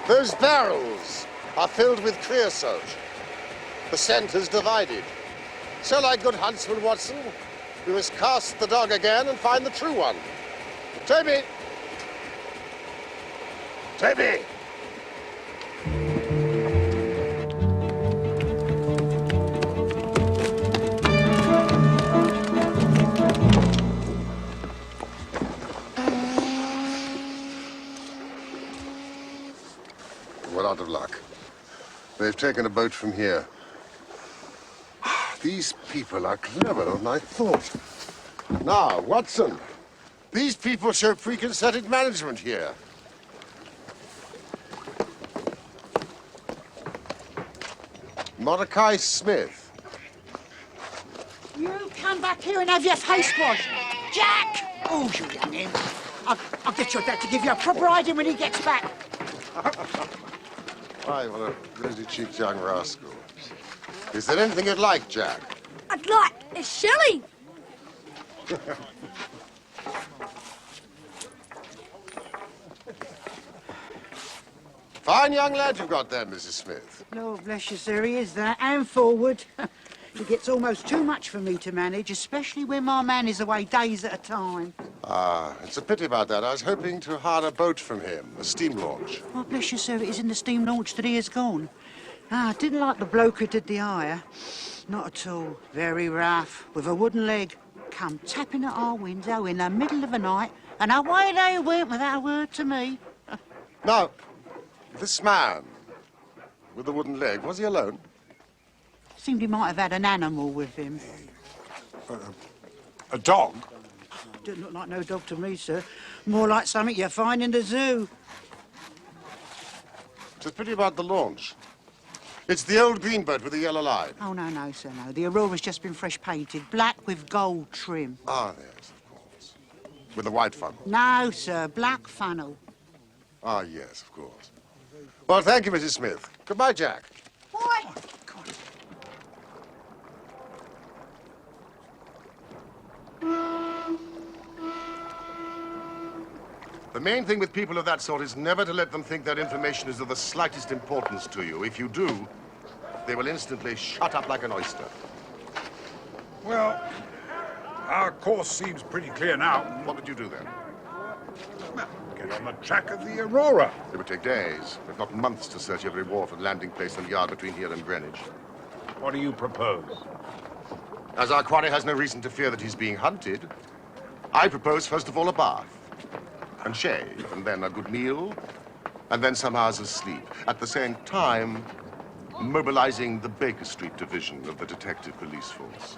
S2: Those barrels are filled with creosote. The scent is divided. So, like good huntsman, Watson, we must cast the dog again and find the true one. Toby! Toby! We're out of luck. They've taken a boat from here. These people are cleverer than I thought. Now, Watson, these people show preconcerted management here. Mordecai Smith.
S15: You come back here and have your face washed. Jack! Oh, you youngin. I'll get your dad to give you a proper hiding when he gets back.
S2: Why, what a rosy-cheeked young rascal. Is there anything you'd like, Jack?
S16: I'd like a Shelley.
S2: Fine young lad you've got there, Mrs. Smith.
S15: Lord bless you, sir, he is that, and forward. He gets almost too much for me to manage, especially when my man is away days at a time.
S2: Ah, it's a pity about that. I was hoping to hire a boat from him, a steam launch.
S15: Oh, bless you, sir, it is in the steam launch that he has gone. Ah, I didn't like the bloke who did the hire. Not at all. Very rough, with a wooden leg. Come tapping at our window in the middle of the night, and away they went without a word to me.
S2: Now, this man with the wooden leg, was he alone?
S15: Seemed he might have had an animal with him.
S1: A dog?
S15: Didn't look like no dog to me, sir. More like something you find in the zoo.
S2: It's a pity about the launch. It's the old green boat with the yellow line.
S15: Oh, no, sir, no. The Aurora's just been fresh painted, black with gold trim.
S2: Ah, yes, of course. With the white funnel.
S15: No, sir, black funnel.
S2: Ah, yes, of course. Well, thank you, Mrs. Smith. Goodbye, Jack.
S15: Why?
S2: The main thing with people of that sort is never to let them think their information is of the slightest importance to you. If you do, they will instantly shut up like an oyster.
S1: Well, our course seems pretty clear now.
S2: What did you do then?
S1: Well, get on the track of the Aurora.
S2: It would take days, if not months, to search every wharf and landing place and yard between here and Greenwich.
S1: What do you propose?
S2: As our quarry has no reason to fear that he's being hunted, I propose first of all a bath, and shave, and then a good meal, and then some hours of sleep. At the same time, mobilizing the Baker Street division of the detective police force.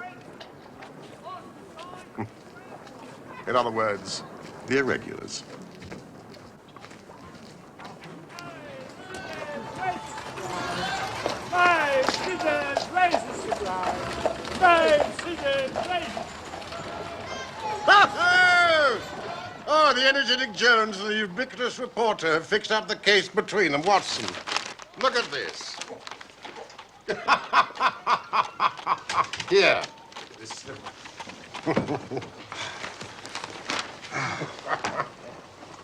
S2: In other words, the irregulars.
S10: Five, scissors, razor supply. 5 scissors, razor.
S2: Oh, the energetic Jones and the ubiquitous reporter have fixed up the case between them. Watson, look at this. Here.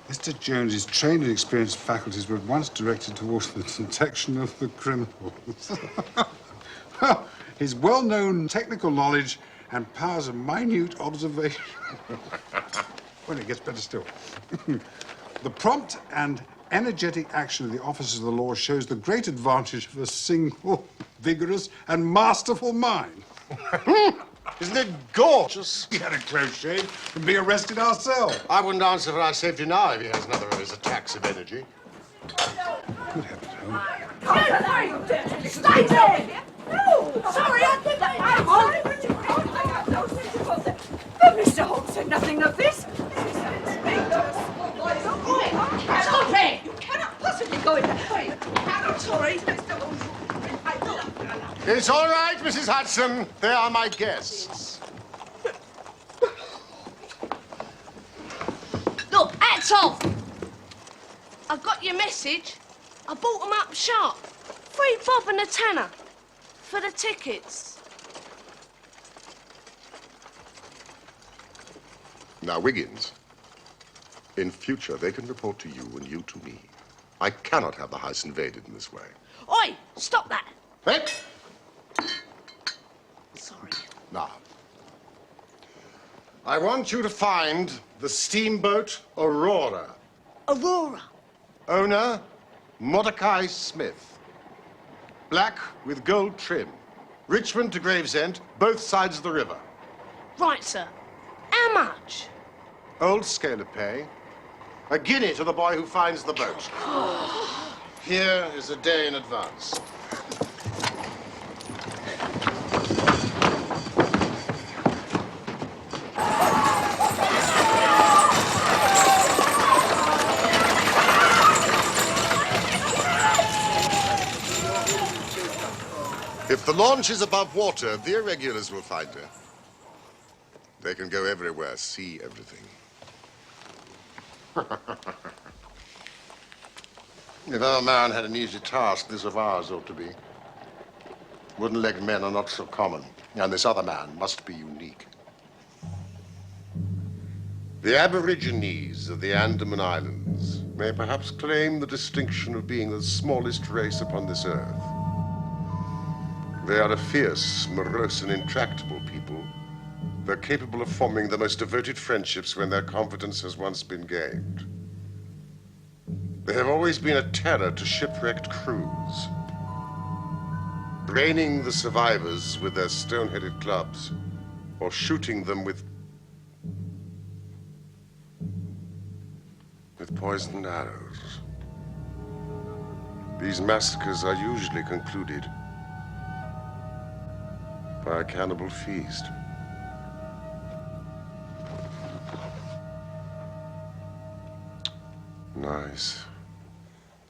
S1: Mr. Jones's trained and experienced faculties were at once directed towards the detection of the criminals. Well, his well-known technical knowledge and powers of minute observation. Well, it gets better still. The prompt and energetic action of the officers of the law shows the great advantage of a single, vigorous, and masterful mind.
S2: Isn't it gorgeous?
S1: We had a close shave from being arrested ourselves.
S2: I wouldn't answer for our safety now if he has another of his attacks of energy.
S1: Good heavens, Holmes.
S16: Stay there! No! Sorry, I did that. I'm sorry, but you have no sense of what. But Mr. Holmes said nothing of this. This is so inspectors. Stop it! You cannot possibly go in that way. I'm sorry, Mr. Holmes.
S2: It's all right, Mrs. Hudson. They are my guests.
S17: Look, hats off. I got your message. I bought them up sharp. 3 bob and a tenner for the tickets.
S2: Now, Wiggins, in future, they can report to you and you to me. I cannot have the house invaded in this way.
S17: Oi, stop that.
S2: Hey?
S17: Sorry.
S2: Now, I want you to find the steamboat Aurora.
S17: Aurora?
S2: Owner, Mordecai Smith. Black with gold trim. Richmond to Gravesend, both sides of the river.
S17: Right, sir. How much?
S2: Old scale of pay. A guinea to the boy who finds the boat. Here is a day in advance. If the launch is above water, the irregulars will find her. They can go everywhere, see everything. If our man had an easy task, this of ours ought to be. Wooden-legged men are not so common, and this other man must be unique.
S12: The Aborigines of the Andaman Islands may perhaps claim the distinction of being the smallest race upon this earth. They are a fierce, morose, and intractable people. They're capable of forming the most devoted friendships when their confidence has once been gained. They have always been a terror to shipwrecked crews, braining the survivors with their stone-headed clubs or shooting them with poisoned arrows. These massacres are usually concluded by a cannibal feast. Nice,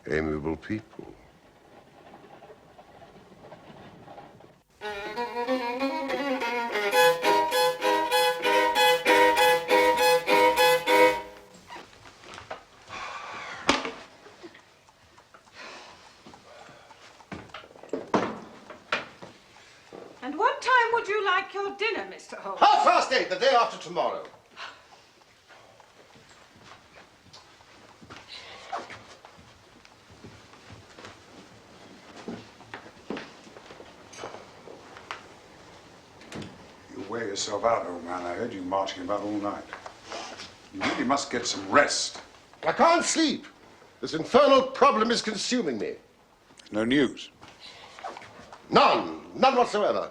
S12: amiable people.
S16: And what time would you like your dinner, Mr. Holmes?
S2: 8:30, the day after tomorrow.
S1: You wear yourself out, old man. I heard you marching about all night. You really must get some rest.
S2: I can't sleep. This infernal problem is consuming me.
S1: No news?
S2: None. None whatsoever.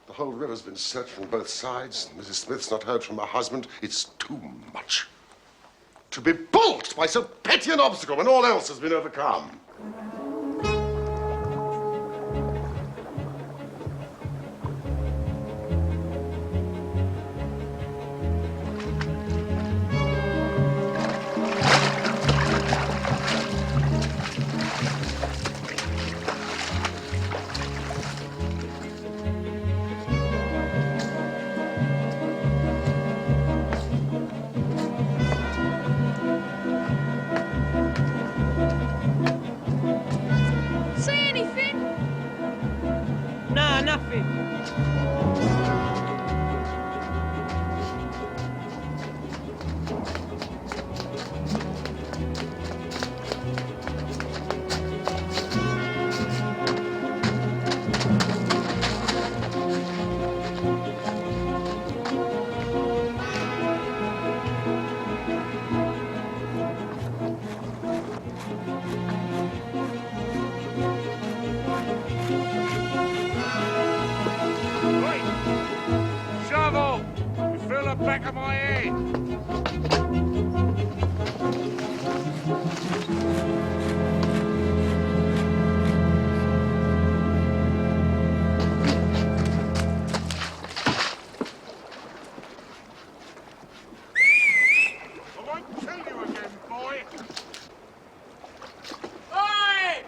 S2: The whole river's been searched from both sides. Mrs. Smith's not heard from her husband. It's too much. To be balked by so petty an obstacle when all else has been overcome.
S16: See anything? No, nothing.
S5: Shovel! You fill the back of my head. I won't kill you again, boy. Oi!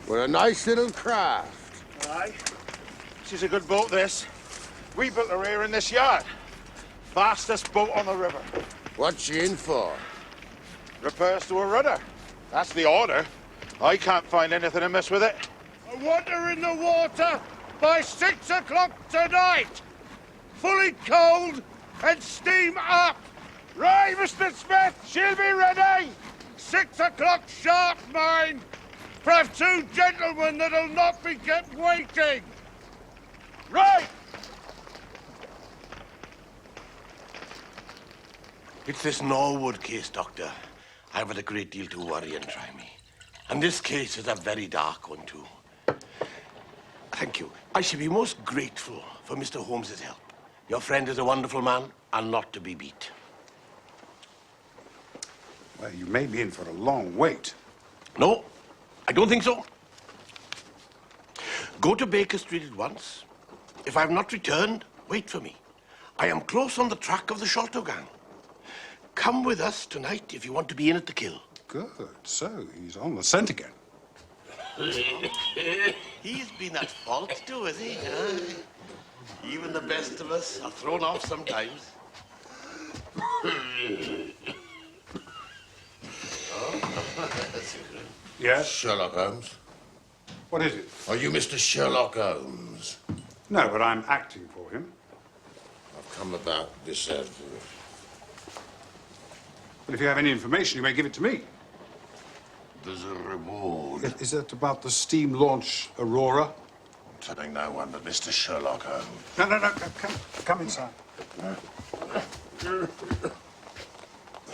S2: We're a nice little craft.
S7: Aye. This is a good boat, this. We built her here in this yard. Fastest boat on the river.
S2: What's she in for?
S7: Repairs to a rudder. That's the order. I can't find anything amiss with it. I want her in the water by 6 o'clock tonight. Fully cold and steam up. Right, Mr. Smith, she'll be ready. 6 o'clock sharp, mind. For I've two gentlemen that'll not be kept waiting. Right!
S13: It's this Norwood case, Doctor. I've had a great deal to worry and try me. And this case is a very dark one, too. Thank you. I should be most grateful for Mr. Holmes's help. Your friend is a wonderful man and not to be beat.
S1: Well, you may be in for a long wait.
S13: No, I don't think so. Go to Baker Street at once. If I've not returned, wait for me. I am close on the track of the Sholto gang. Come with us tonight if you want to be in at the kill.
S1: Good. So, he's on the scent again.
S13: He's been at fault too, has he? Huh? Even the best of us are thrown off sometimes.
S1: Yes?
S2: Sherlock Holmes.
S1: What is it?
S2: Are you Mr. Sherlock Holmes?
S1: No, but I'm acting for him.
S2: I've come about this.
S1: But if you have any information, you may give it to me.
S2: There's a reward.
S1: Is that about the steam launch Aurora?
S2: I'm telling no one but Mr. Sherlock Holmes.
S1: No. Come inside.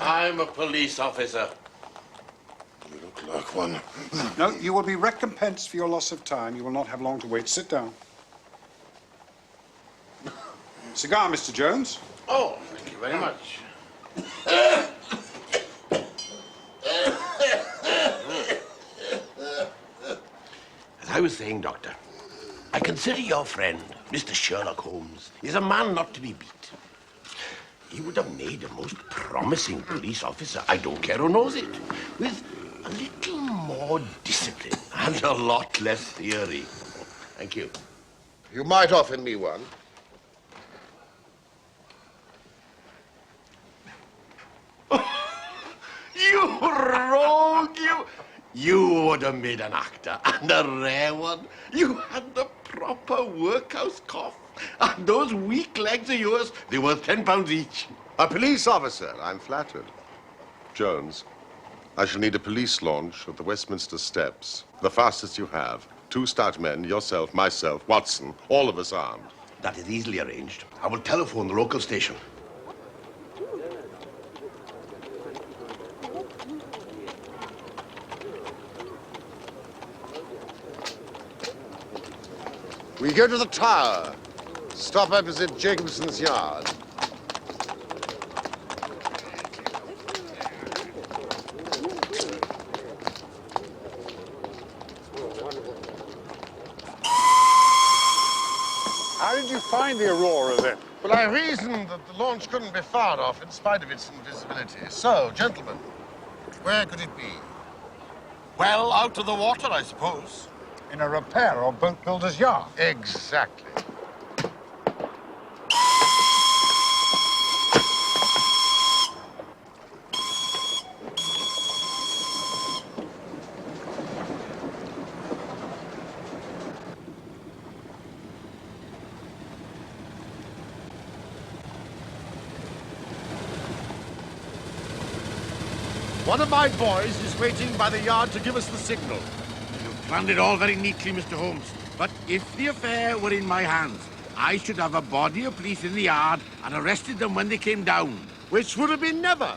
S13: I'm a police officer.
S2: You look like one.
S1: No, you will be recompensed for your loss of time. You will not have long to wait. Sit down. Cigar, Mr. Jones.
S13: Oh, thank you very much. As I was saying, Doctor, I consider your friend, Mr. Sherlock Holmes, is a man not to be beat. He would have made a most promising police officer, I don't care who knows it, with a little more discipline and a lot less theory. Thank you.
S2: You might offer me one.
S13: You rogue, you would have made an actor, and a rare one. You had the proper workhouse cough. And those weak legs of yours, they're worth £10 each.
S12: A police officer, I'm flattered. Jones, I shall need a police launch at the Westminster Steps. The fastest you have. 2 stout men, yourself, myself, Watson, all of us armed.
S13: That is easily arranged. I will telephone the local station.
S12: We go to the tower. Stop opposite Jacobson's yard.
S2: How did you find the Aurora, then?
S12: Well, I reasoned that the launch couldn't be far off in spite of its invisibility. So, gentlemen, where could it be?
S2: Well, out of the water, I suppose. In a repair or boat builder's yard.
S12: Exactly.
S2: One of my boys is waiting by the yard to give us the signal.
S7: You've planned it all very neatly, Mr. Holmes. But if the affair were in my hands, I should have a body of police in the yard and arrested them when they came down.
S2: Which would have been never.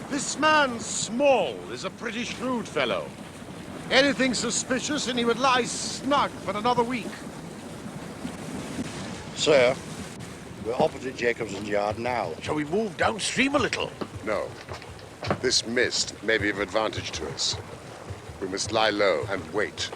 S2: This man, Small, is a pretty shrewd fellow. Anything suspicious and he would lie snug for another week.
S18: Sir, we're opposite Jacobson's yard now.
S13: Shall we move downstream a little?
S12: No. This mist may be of advantage to us. We must lie low and wait.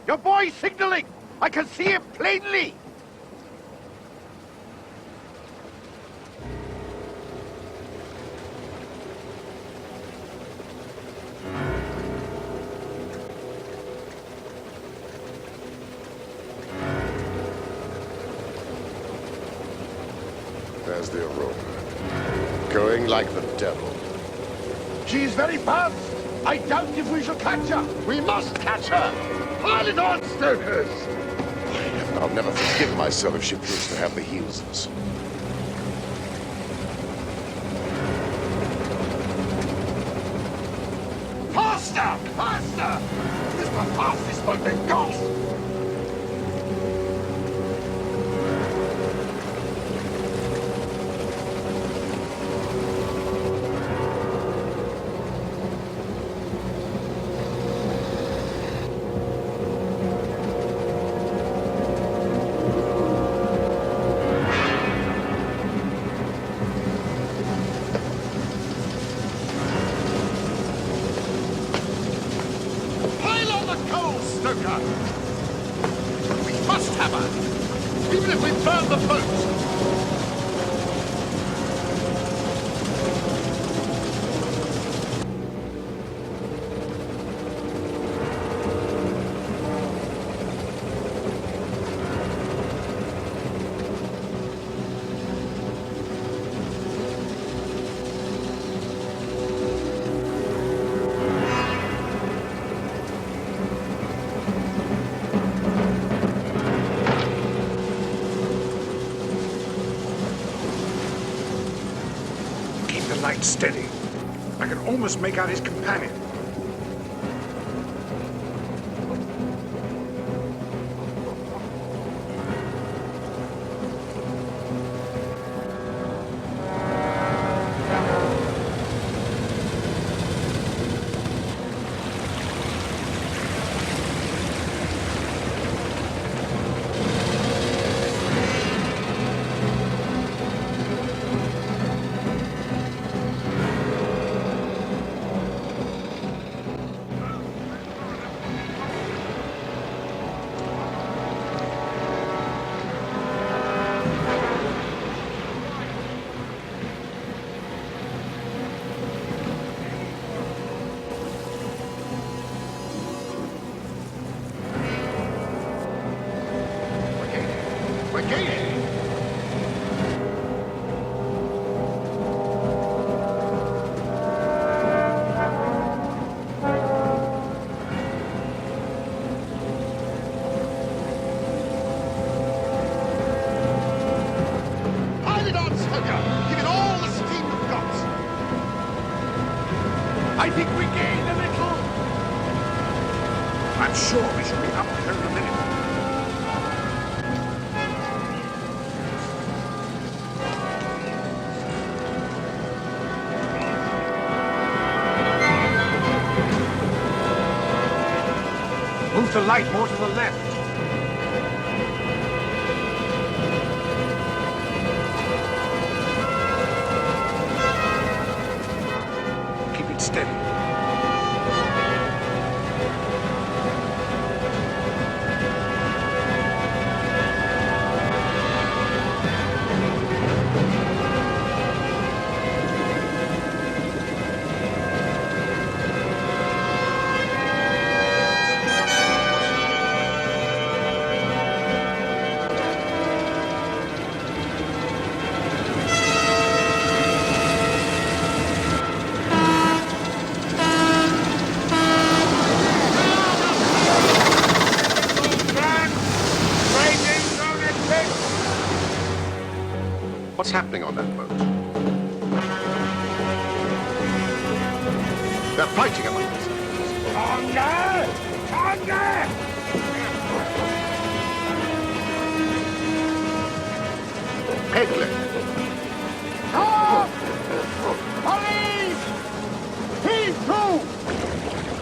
S7: Your boy's signaling! I can see him plainly!
S12: There's the Aurora. Going like the devil.
S7: She's very fast. I doubt if we shall catch her.
S2: We must catch her! Pile it on, stokers!
S12: I'll never forgive myself if she proves to have the heels of us.
S7: Faster! Faster! This is the fastest boat they've got! stoker! We must have her, even if we burn the boat!
S1: Steady. I can almost make out his companion.
S5: I think we gained a little. I'm sure we shall be up there in a minute. Move the light more to the left. Keep it steady.
S12: What's happening on that boat? They're fighting among themselves.
S5: Tonga! Tonga!
S12: Pegleg.
S5: Stop! Police! Heave to!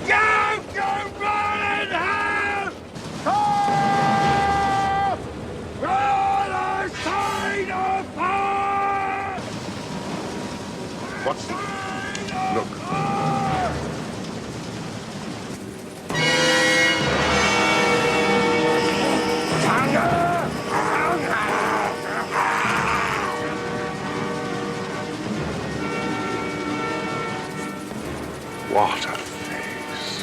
S5: Go burn in hell! Stop! We're on our side of fire!
S12: What's that? Look. What a face.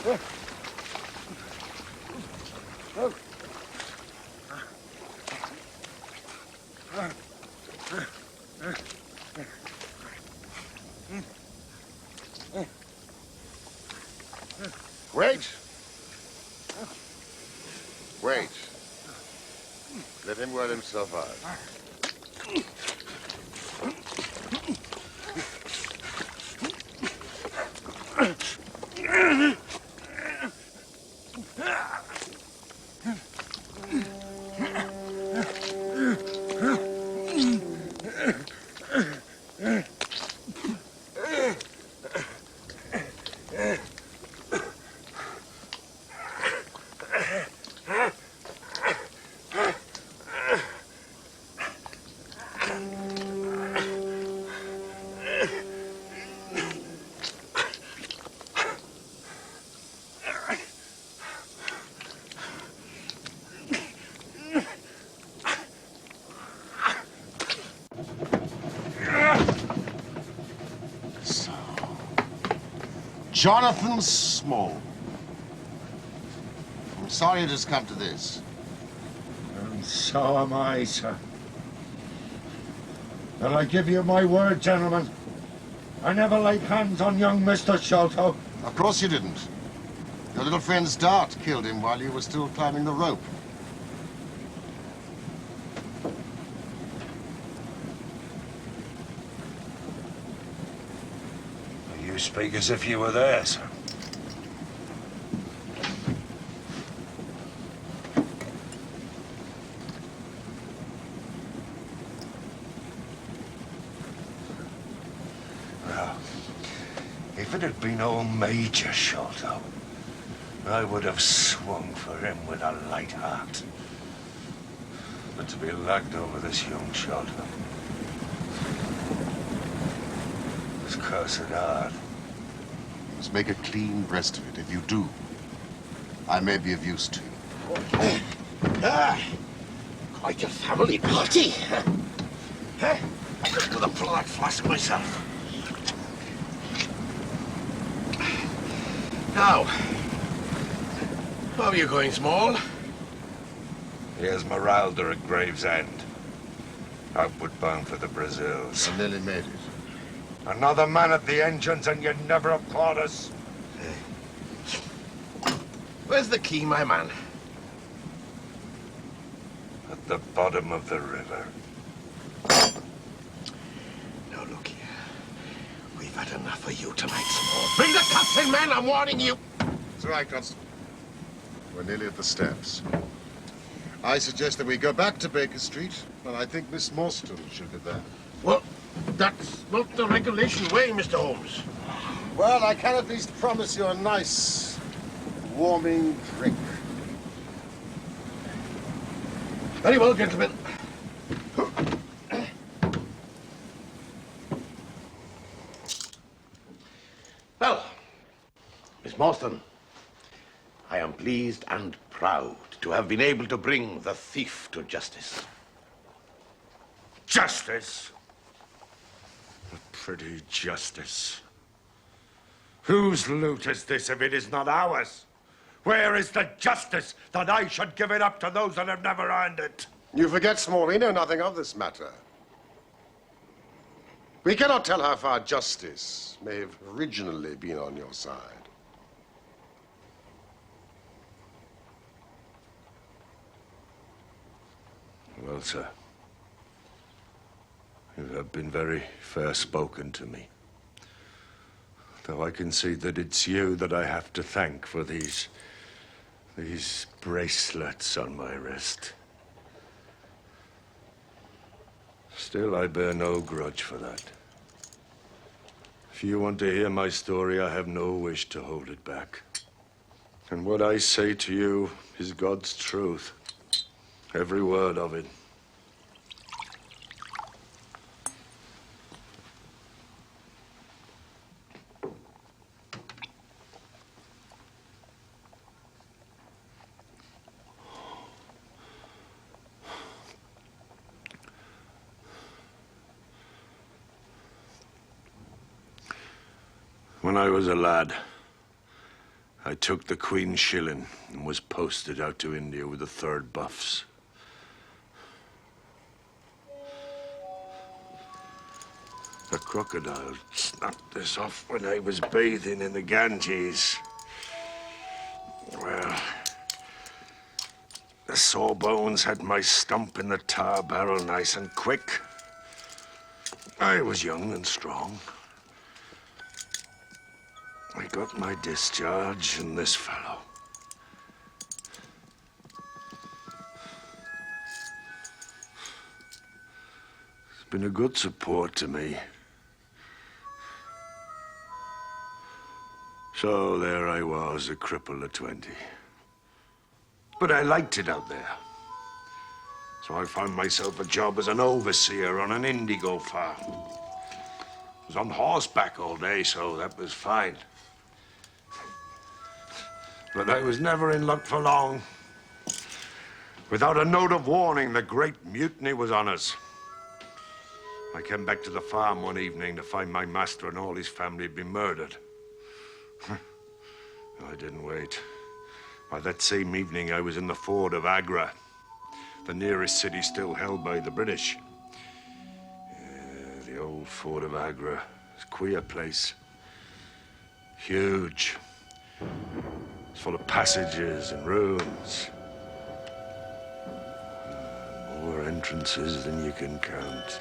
S2: Wait. Wait. Let him wear himself out. Jonathan Small. I'm sorry it has come to this.
S7: And so am I, sir. And I give you my word, gentlemen, I never laid hands on young Mr. Sholto.
S2: Of course you didn't. Your little friend's dart killed him while you were still climbing the rope.
S7: You speak as if you were there, sir. Well, if it had been old Major Sholto, I would have swung for him with a light heart. But to be lagged over this young Sholto was cursed hard.
S2: Let's make a clean breast of it. If you do, I may be of use to you.
S13: Quite a family party. I could do the plug flask myself. Now, how are you going, Small?
S7: Here's Meralda at Gravesend. Outward bound for the Brazils.
S2: I nearly made it.
S7: Another man at the engines and you'd never have caught us.
S13: Where's the key, my man?
S7: At the bottom of the river.
S13: Now, look here. We've had enough of you tonight, Small. Bring the captain, man! I'm warning you!
S2: It's all right, Constable. We're nearly at the steps. I suggest that we go back to Baker Street, and I think Miss Morstan should be there.
S13: Well, that's not the regulation way, Mr. Holmes.
S2: Well, I can at least promise you a nice, warming drink.
S13: Very well, gentlemen. Well, Miss Morstan, I am pleased and proud to have been able to bring the thief to justice.
S7: Justice? A pretty justice. Whose loot is this if it is not ours? Where is the justice that I should give it up to those that have never earned it?
S2: You forget, Small, we know nothing of this matter. We cannot tell how far justice may have originally been on your side.
S7: Well, sir, you have been very fair-spoken to me. Though I can see that it's you that I have to thank for these bracelets on my wrist. Still, I bear no grudge for that. If you want to hear my story, I have no wish to hold it back. And what I say to you is God's truth. Every word of it. When I was a lad,
S19: I took the Queen's shilling and was posted out to India with the 3rd Buffs. A crocodile snapped this off when I was bathing in the Ganges. Well, the sawbones had my stump in the tar barrel nice and quick. I was young and strong. I got my discharge, and this fellow. He's been a good support to me. So there I was, a cripple at 20. But I liked it out there. So I found myself a job as an overseer on an indigo farm. I was on horseback all day, so that was fine. But I was never in luck for long. Without a note of warning, the Great Mutiny was on us. I came back to the farm one evening to find my master and all his family had been murdered. I didn't wait. By that same evening, I was in the fort of Agra, the nearest city still held by the British. The old fort of Agra. It's a queer place. Huge. It's full of passages and rooms. More entrances than you can count.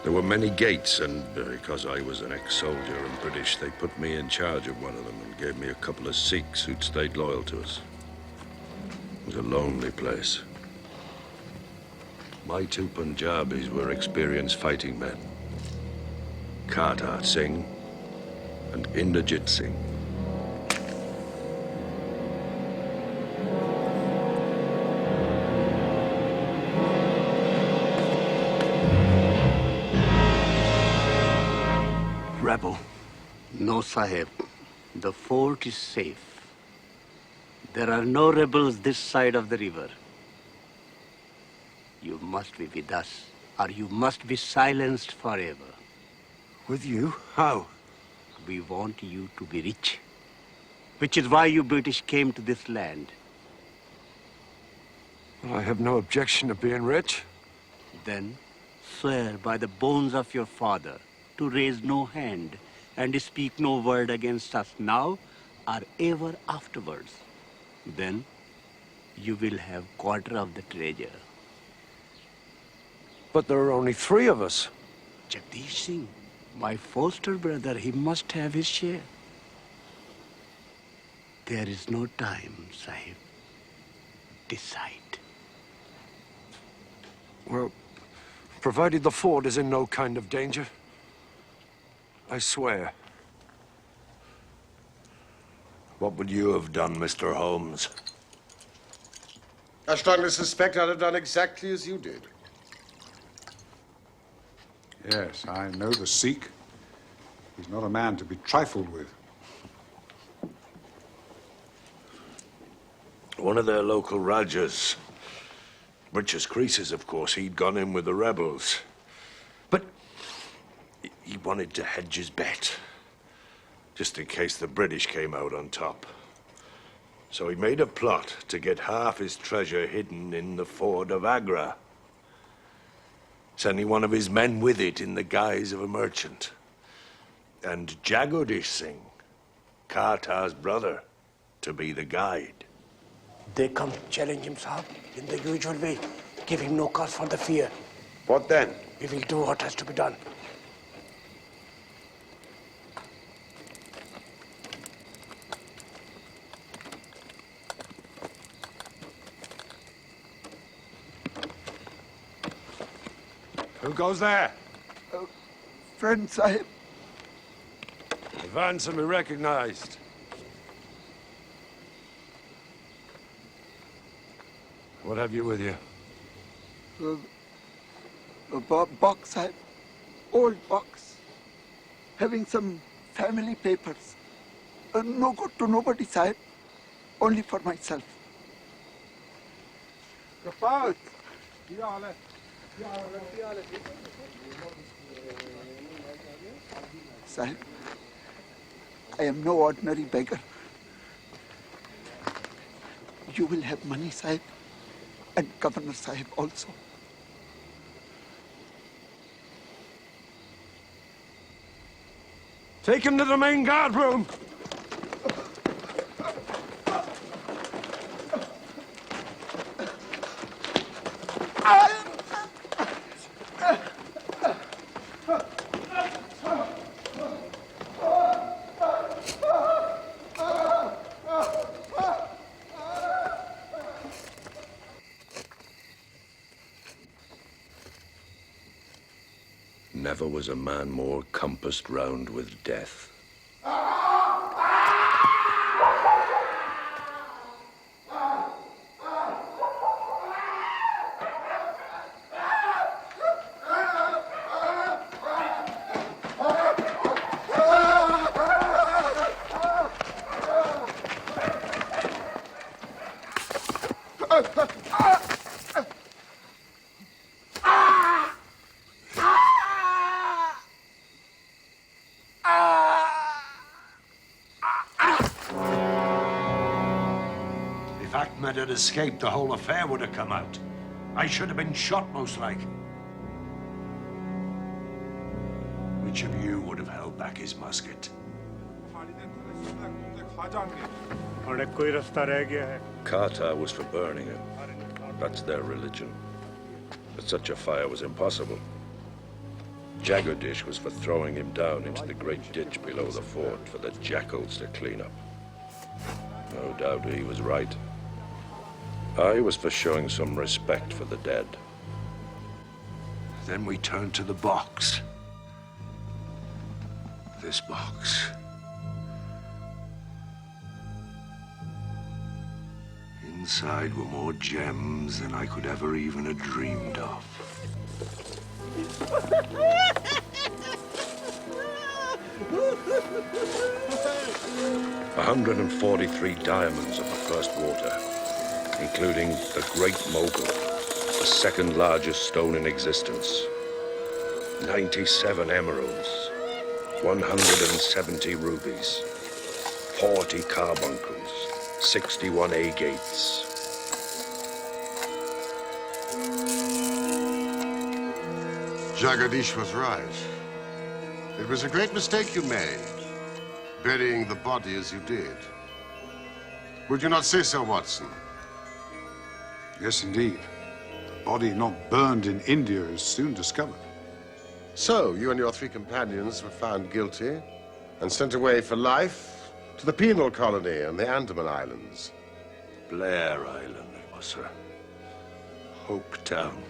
S19: There were many gates, and because I was an ex-soldier and British, they put me in charge of one of them and gave me a couple of Sikhs who'd stayed loyal to us. It was a lonely place. My 2 Punjabis were experienced fighting men. Kartar Singh and Inderjit Singh.
S18: Rebel? No, Sahib. The fort is safe. There are no rebels this side of the river. You must be with us, or you must be silenced forever.
S19: With you? How?
S18: We want you to be rich, which is why you British came to this land.
S19: Well, I have no objection to being rich.
S18: Then swear by the bones of your father to raise no hand and speak no word against us now or ever afterwards. Then you will have quarter of the treasure.
S19: But there are only 3 of us.
S18: Jagdish Singh, my foster brother, he must have his share. There is no time, Sahib. Decide.
S19: Well, provided the fort is in no kind of danger, I swear. What would you have done, Mr. Holmes?
S2: I strongly suspect I'd have done exactly as you did.
S1: Yes, I know the Sikh. He's not a man to be trifled with.
S19: One of their local Rajas, rich as creases, of course, he'd gone in with the rebels. But he wanted to hedge his bet, just in case the British came out on top. So he made a plot to get half his treasure hidden in the fort of Agra, sending one of his men with it in the guise of a merchant. And Jagdish Singh, Kartar's brother, to be the guide.
S18: They come to challenge him, Sahib, in the usual way. Give him no cause for the fear.
S19: What then?
S18: We will do what has to be done.
S19: Who goes there?
S10: Friend Sahib.
S19: Advance and be recognized. What have you with you?
S10: A box, Sahib. Old box. Having some family papers. No good to nobody, Sahib. Only for myself. Sahib, I am no ordinary beggar. You will have money, Sahib, and Governor Sahib also.
S19: Take him to the main guard room. Never was a man more compassed round with death. Ahmed had escaped, the whole affair would have come out. I should have been shot, most like. Which of you would have held back his musket? Kata was for burning it. That's their religion. But such a fire was impossible. Jagadish was for throwing him down into the great ditch below the fort for the jackals to clean up. No doubt he was right. I was for showing some respect for the dead. Then we turned to the box. This box. Inside were more gems than I could ever even have dreamed of. 143 diamonds of the first water, including the Great Mogul, the second largest stone in existence. 97 emeralds, 170 rubies, 40 carbuncles, 61 agates.
S12: Jagadish was right. It was a great mistake you made, burying the body as you did. Would you not say so, Watson?
S1: Yes, indeed. A body not burned in India is soon discovered.
S12: So, you and your 3 companions were found guilty and sent away for life to the penal colony on the Andaman Islands.
S19: Blair Island, it was, sir. Hope Town.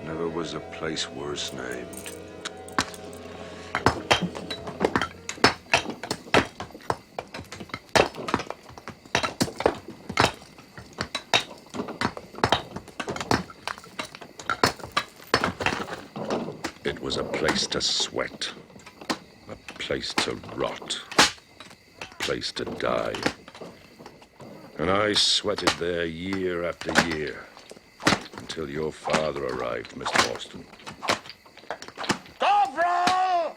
S19: Never was a place worse named. It was a place to sweat, a place to rot, a place to die. And I sweated there year after year, until your father arrived, Miss Morstan.
S7: Corporal!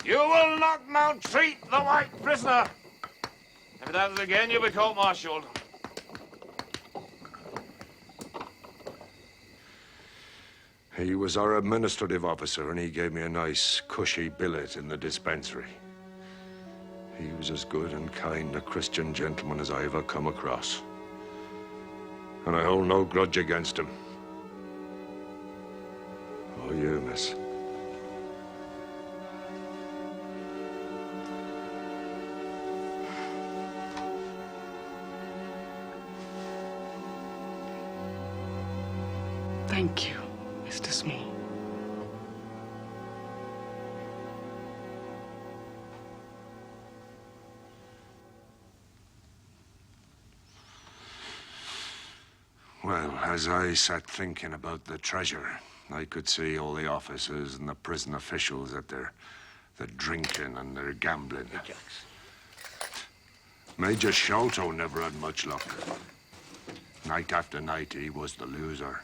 S7: You will not maltreat the white prisoner. If it happens again, you'll be court-martialed.
S19: He was our administrative officer, and he gave me a nice, cushy billet in the dispensary. He was as good and kind a Christian gentleman as I ever come across. And I hold no grudge against him. Or you, miss.
S4: Thank you, Mr. Small.
S19: Well, as I sat thinking about the treasure, I could see all the officers and the prison officials at their drinking and their gambling. Major Sholto never had much luck. Night after night, he was the loser.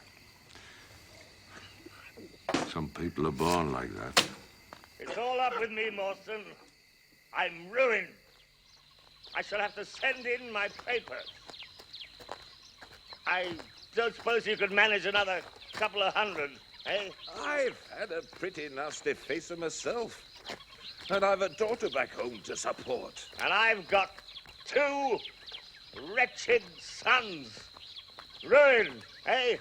S19: Some people are born like that.
S20: It's all up with me, Morstan.
S8: I'm ruined. I shall have to send in my papers. I don't suppose you could manage another couple of hundred, eh?
S19: I've had a pretty nasty facer myself. And I've a daughter back home to support.
S8: And I've got 2 wretched sons. Ruined, eh?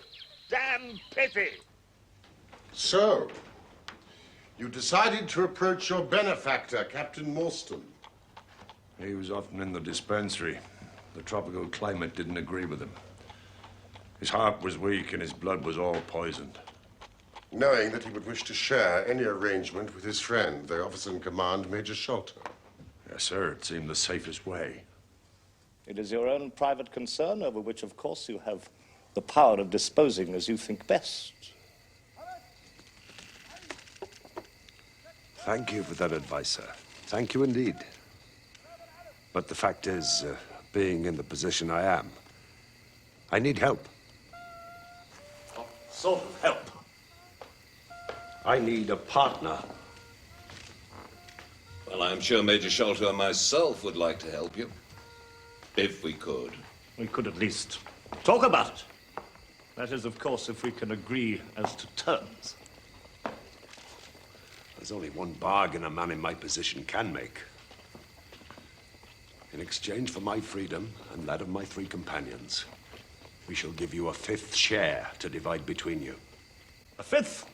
S8: Damn pity.
S2: So, you decided to approach your benefactor, Captain Morstan.
S19: He was often in the dispensary. The tropical climate didn't agree with him. His heart was weak and his blood was all poisoned.
S2: Knowing that he would wish to share any arrangement with his friend, the officer in command, Major Sholto.
S19: Yes, sir. It seemed the safest way.
S8: It is your own private concern, over which, of course, you have the power of disposing as you think best.
S19: Thank you for that advice, sir. Thank you indeed. But the fact is, being in the position I am, I need help.
S8: What sort of help?
S19: I need a partner.
S9: Well, I'm sure Major Sholto and myself would like to help you. If we could.
S14: We could at least talk about it. That is, of course, if we can agree as to terms.
S19: There's only one bargain a man in my position can make. In exchange for my freedom and that of my 3 companions, we shall give you a 5th share to divide between you.
S14: A 5th?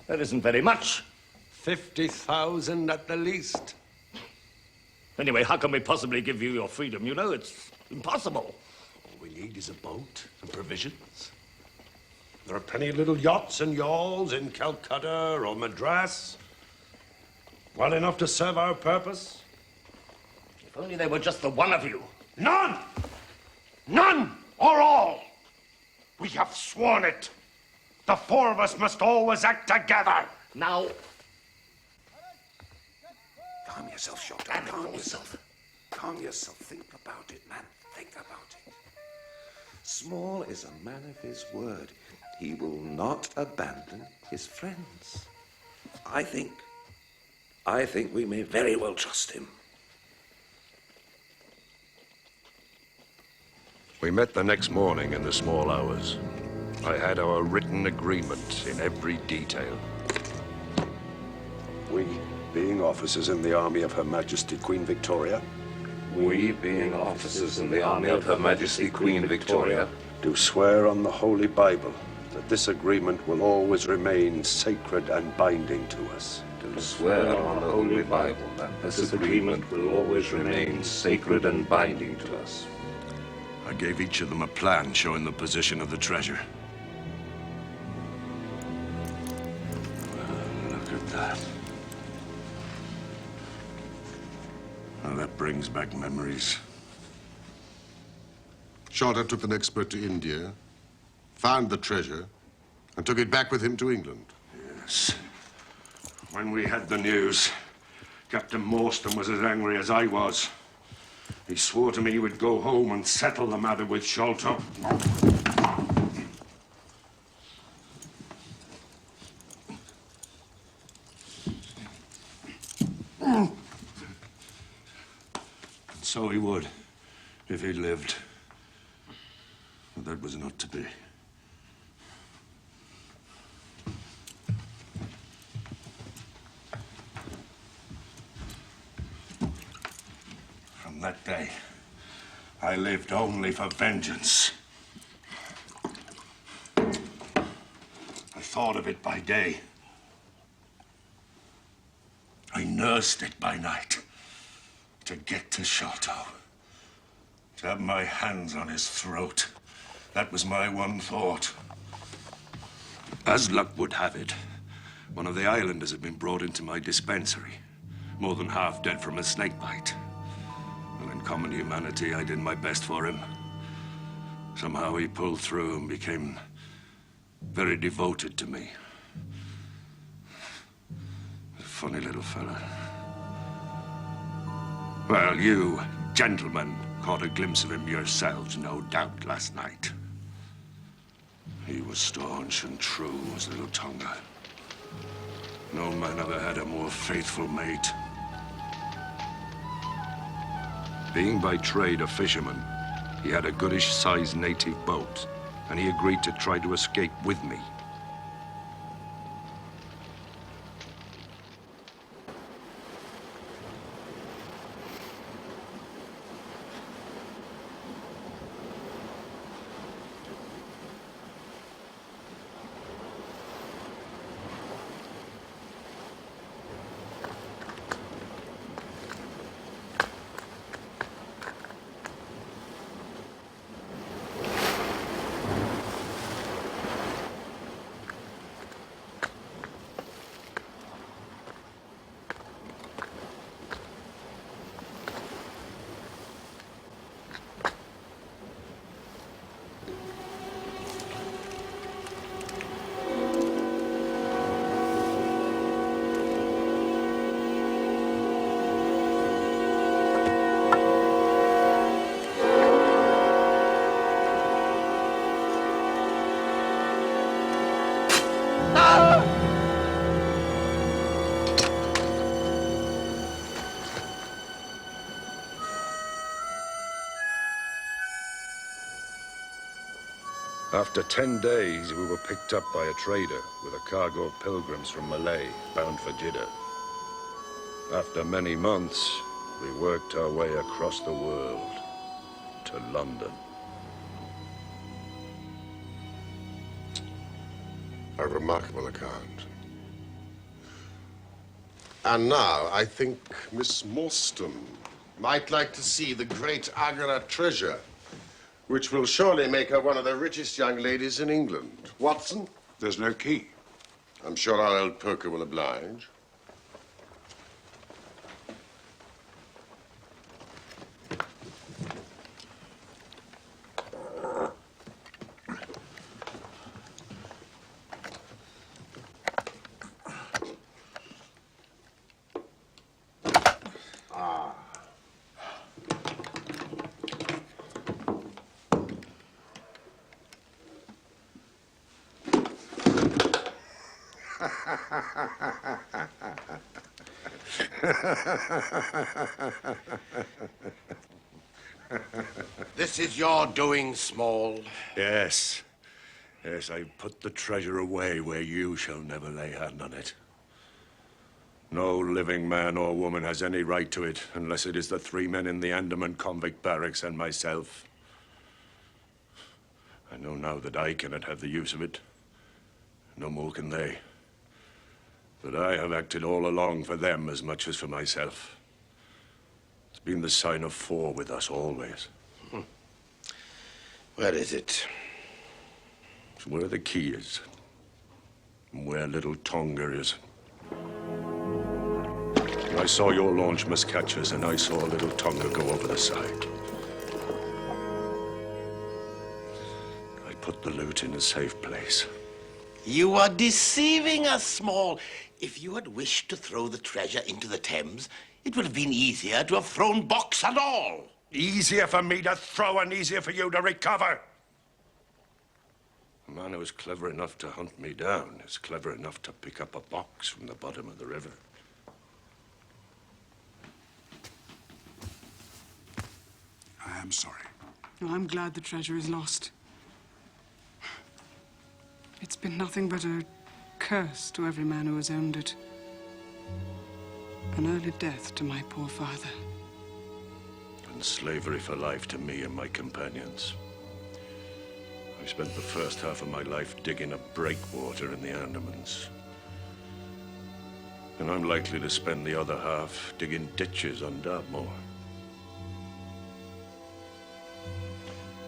S14: That isn't very much.
S19: 50,000 at the least.
S14: Anyway, how can we possibly give you your freedom? You know, it's impossible.
S19: All we need is a boat and provisions. There are plenty of little yachts and yawls in Calcutta or Madras. Well enough to serve our purpose.
S14: If only there were just the one of you.
S7: None! None or all! We have sworn it. The 4 of us must always act together.
S14: Now,
S19: Calm yourself, Sholto. Calm yourself. Calm yourself. Think about it, man. Think about it.
S9: Small is a man of his word. He will not abandon his friends. I think we may very well trust him.
S19: We met the next morning in the small hours. I had our written agreement in every detail. We, being officers in the army of Her Majesty Queen Victoria.
S9: We, being officers in the army of Her Majesty Queen Victoria,
S19: do swear on the Holy Bible that this agreement will always remain sacred and binding to us.
S9: do swear on the Holy Bible that this agreement will always remain sacred and binding to us.
S19: I gave each of them a plan showing the position of the treasure. Well, look at that. Now that brings back memories.
S2: Sholto took the next boat to India, found the treasure, and took it back with him to England.
S19: Yes. When we had the news, Captain Morstan was as angry as I was. He swore to me he would go home and settle the matter with Sholto. And so he would, if he lived. But that was not to be. From that day, I lived only for vengeance. I thought of it by day. I nursed it by night. To get to Sholto. To have my hands on his throat. That was my one thought. As luck would have it, one of the islanders had been brought into my dispensary, more than half dead from a snake bite. Well, in common humanity, I did my best for him. Somehow he pulled through and became very devoted to me. A funny little fella. Well, you gentlemen caught a glimpse of him yourselves, no doubt, last night. He was staunch and true as little Tonga. No man ever had a more faithful mate. Being by trade a fisherman, he had a goodish-sized native boat, and he agreed to try to escape with me. After 10 days, we were picked up by a trader with a cargo of pilgrims from Malay, bound for Jeddah. After many months, we worked our way across the world to London.
S12: A remarkable account. And now, I think Miss Morstan might like to see the great Agra treasure, which will surely make her one of the richest young ladies in England. Watson?
S1: There's no key.
S12: I'm sure our old poker will oblige.
S13: This is your doing, Small.
S19: Yes. Yes, I put the treasure away where you shall never lay hand on it. No living man or woman has any right to it unless it is the 3 men in the Andaman convict barracks and myself. I know now that I cannot have the use of it. No more can they. But I have acted all along for them as much as for myself. It's been the sign of 4 with us always.
S13: Where is it?
S19: It's where the key is. And where little Tonga is. I saw your launch must catch us, and I saw little Tonga go over the side. I put the loot in a safe place.
S13: You are deceiving us, Small. If you had wished to throw the treasure into the Thames, it would have been easier to have thrown Box and all.
S19: Easier for me to throw and easier for you to recover. A man who was clever enough to hunt me down is clever enough to pick up a box from the bottom of the river.
S1: I am sorry.
S4: No, I'm glad the treasure is lost. It's been nothing but a curse to every man who has owned it. An early death to my poor father.
S19: And slavery for life to me and my companions. I spent the first half of my life digging a breakwater in the Andamans. And I'm likely to spend the other half digging ditches on Dartmoor.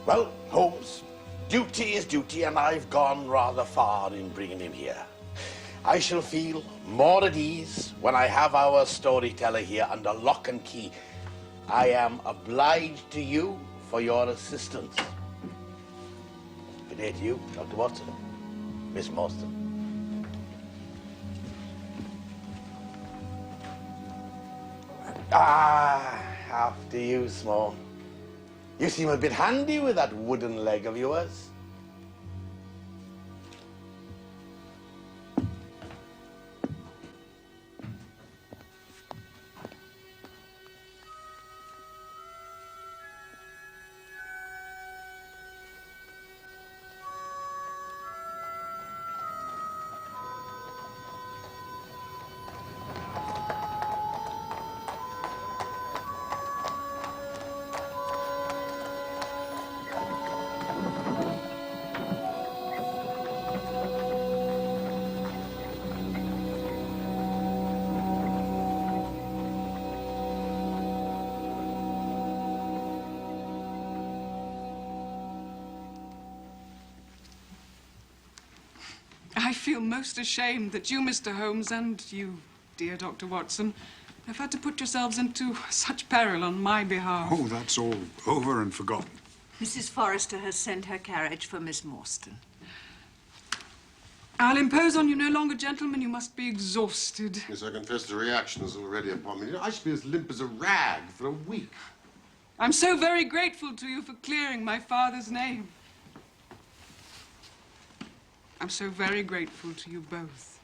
S13: Well, Holmes, duty is duty, and I've gone rather far in bringing him here. I shall feel more at ease when I have our storyteller here under lock and key. I am obliged to you for your assistance. Good day to you, Dr. Watson, Miss Morstan. After you, Small. You seem a bit handy with that wooden leg of yours.
S4: feel most ashamed that you, Mr. Holmes, and you, dear Dr. Watson, have had to put yourselves into such peril on my behalf.
S1: Oh, that's all over and forgotten.
S20: Mrs. Forrester has sent her carriage for Miss Morstan.
S4: I'll impose on you no longer, gentlemen. You must be exhausted.
S2: Yes, I confess the reaction is already upon me. You know, I should be as limp as a rag for a week.
S4: I'm so very grateful to you for clearing my father's name. I'm so very grateful to you both.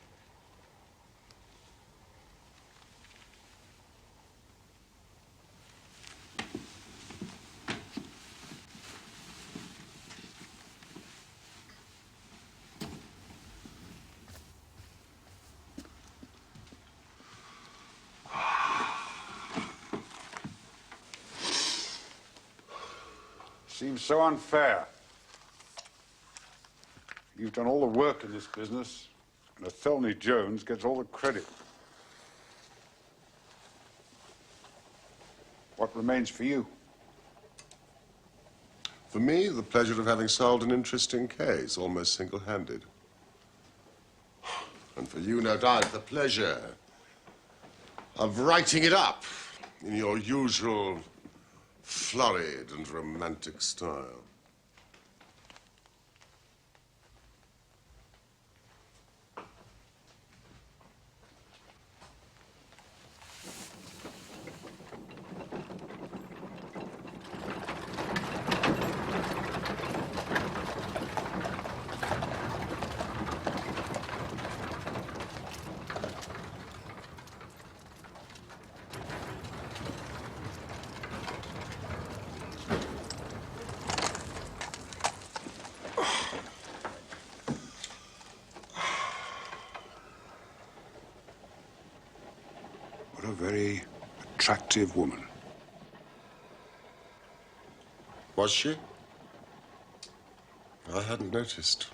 S1: Seems so unfair. You've done all the work in this business, and Athelney Jones gets all the credit. What remains for you?
S12: For me, the pleasure of having solved an interesting case, almost single-handed. And for you, no doubt, the pleasure of writing it up in your usual florid and romantic style.
S1: What a very attractive woman.
S12: Was she? I hadn't noticed.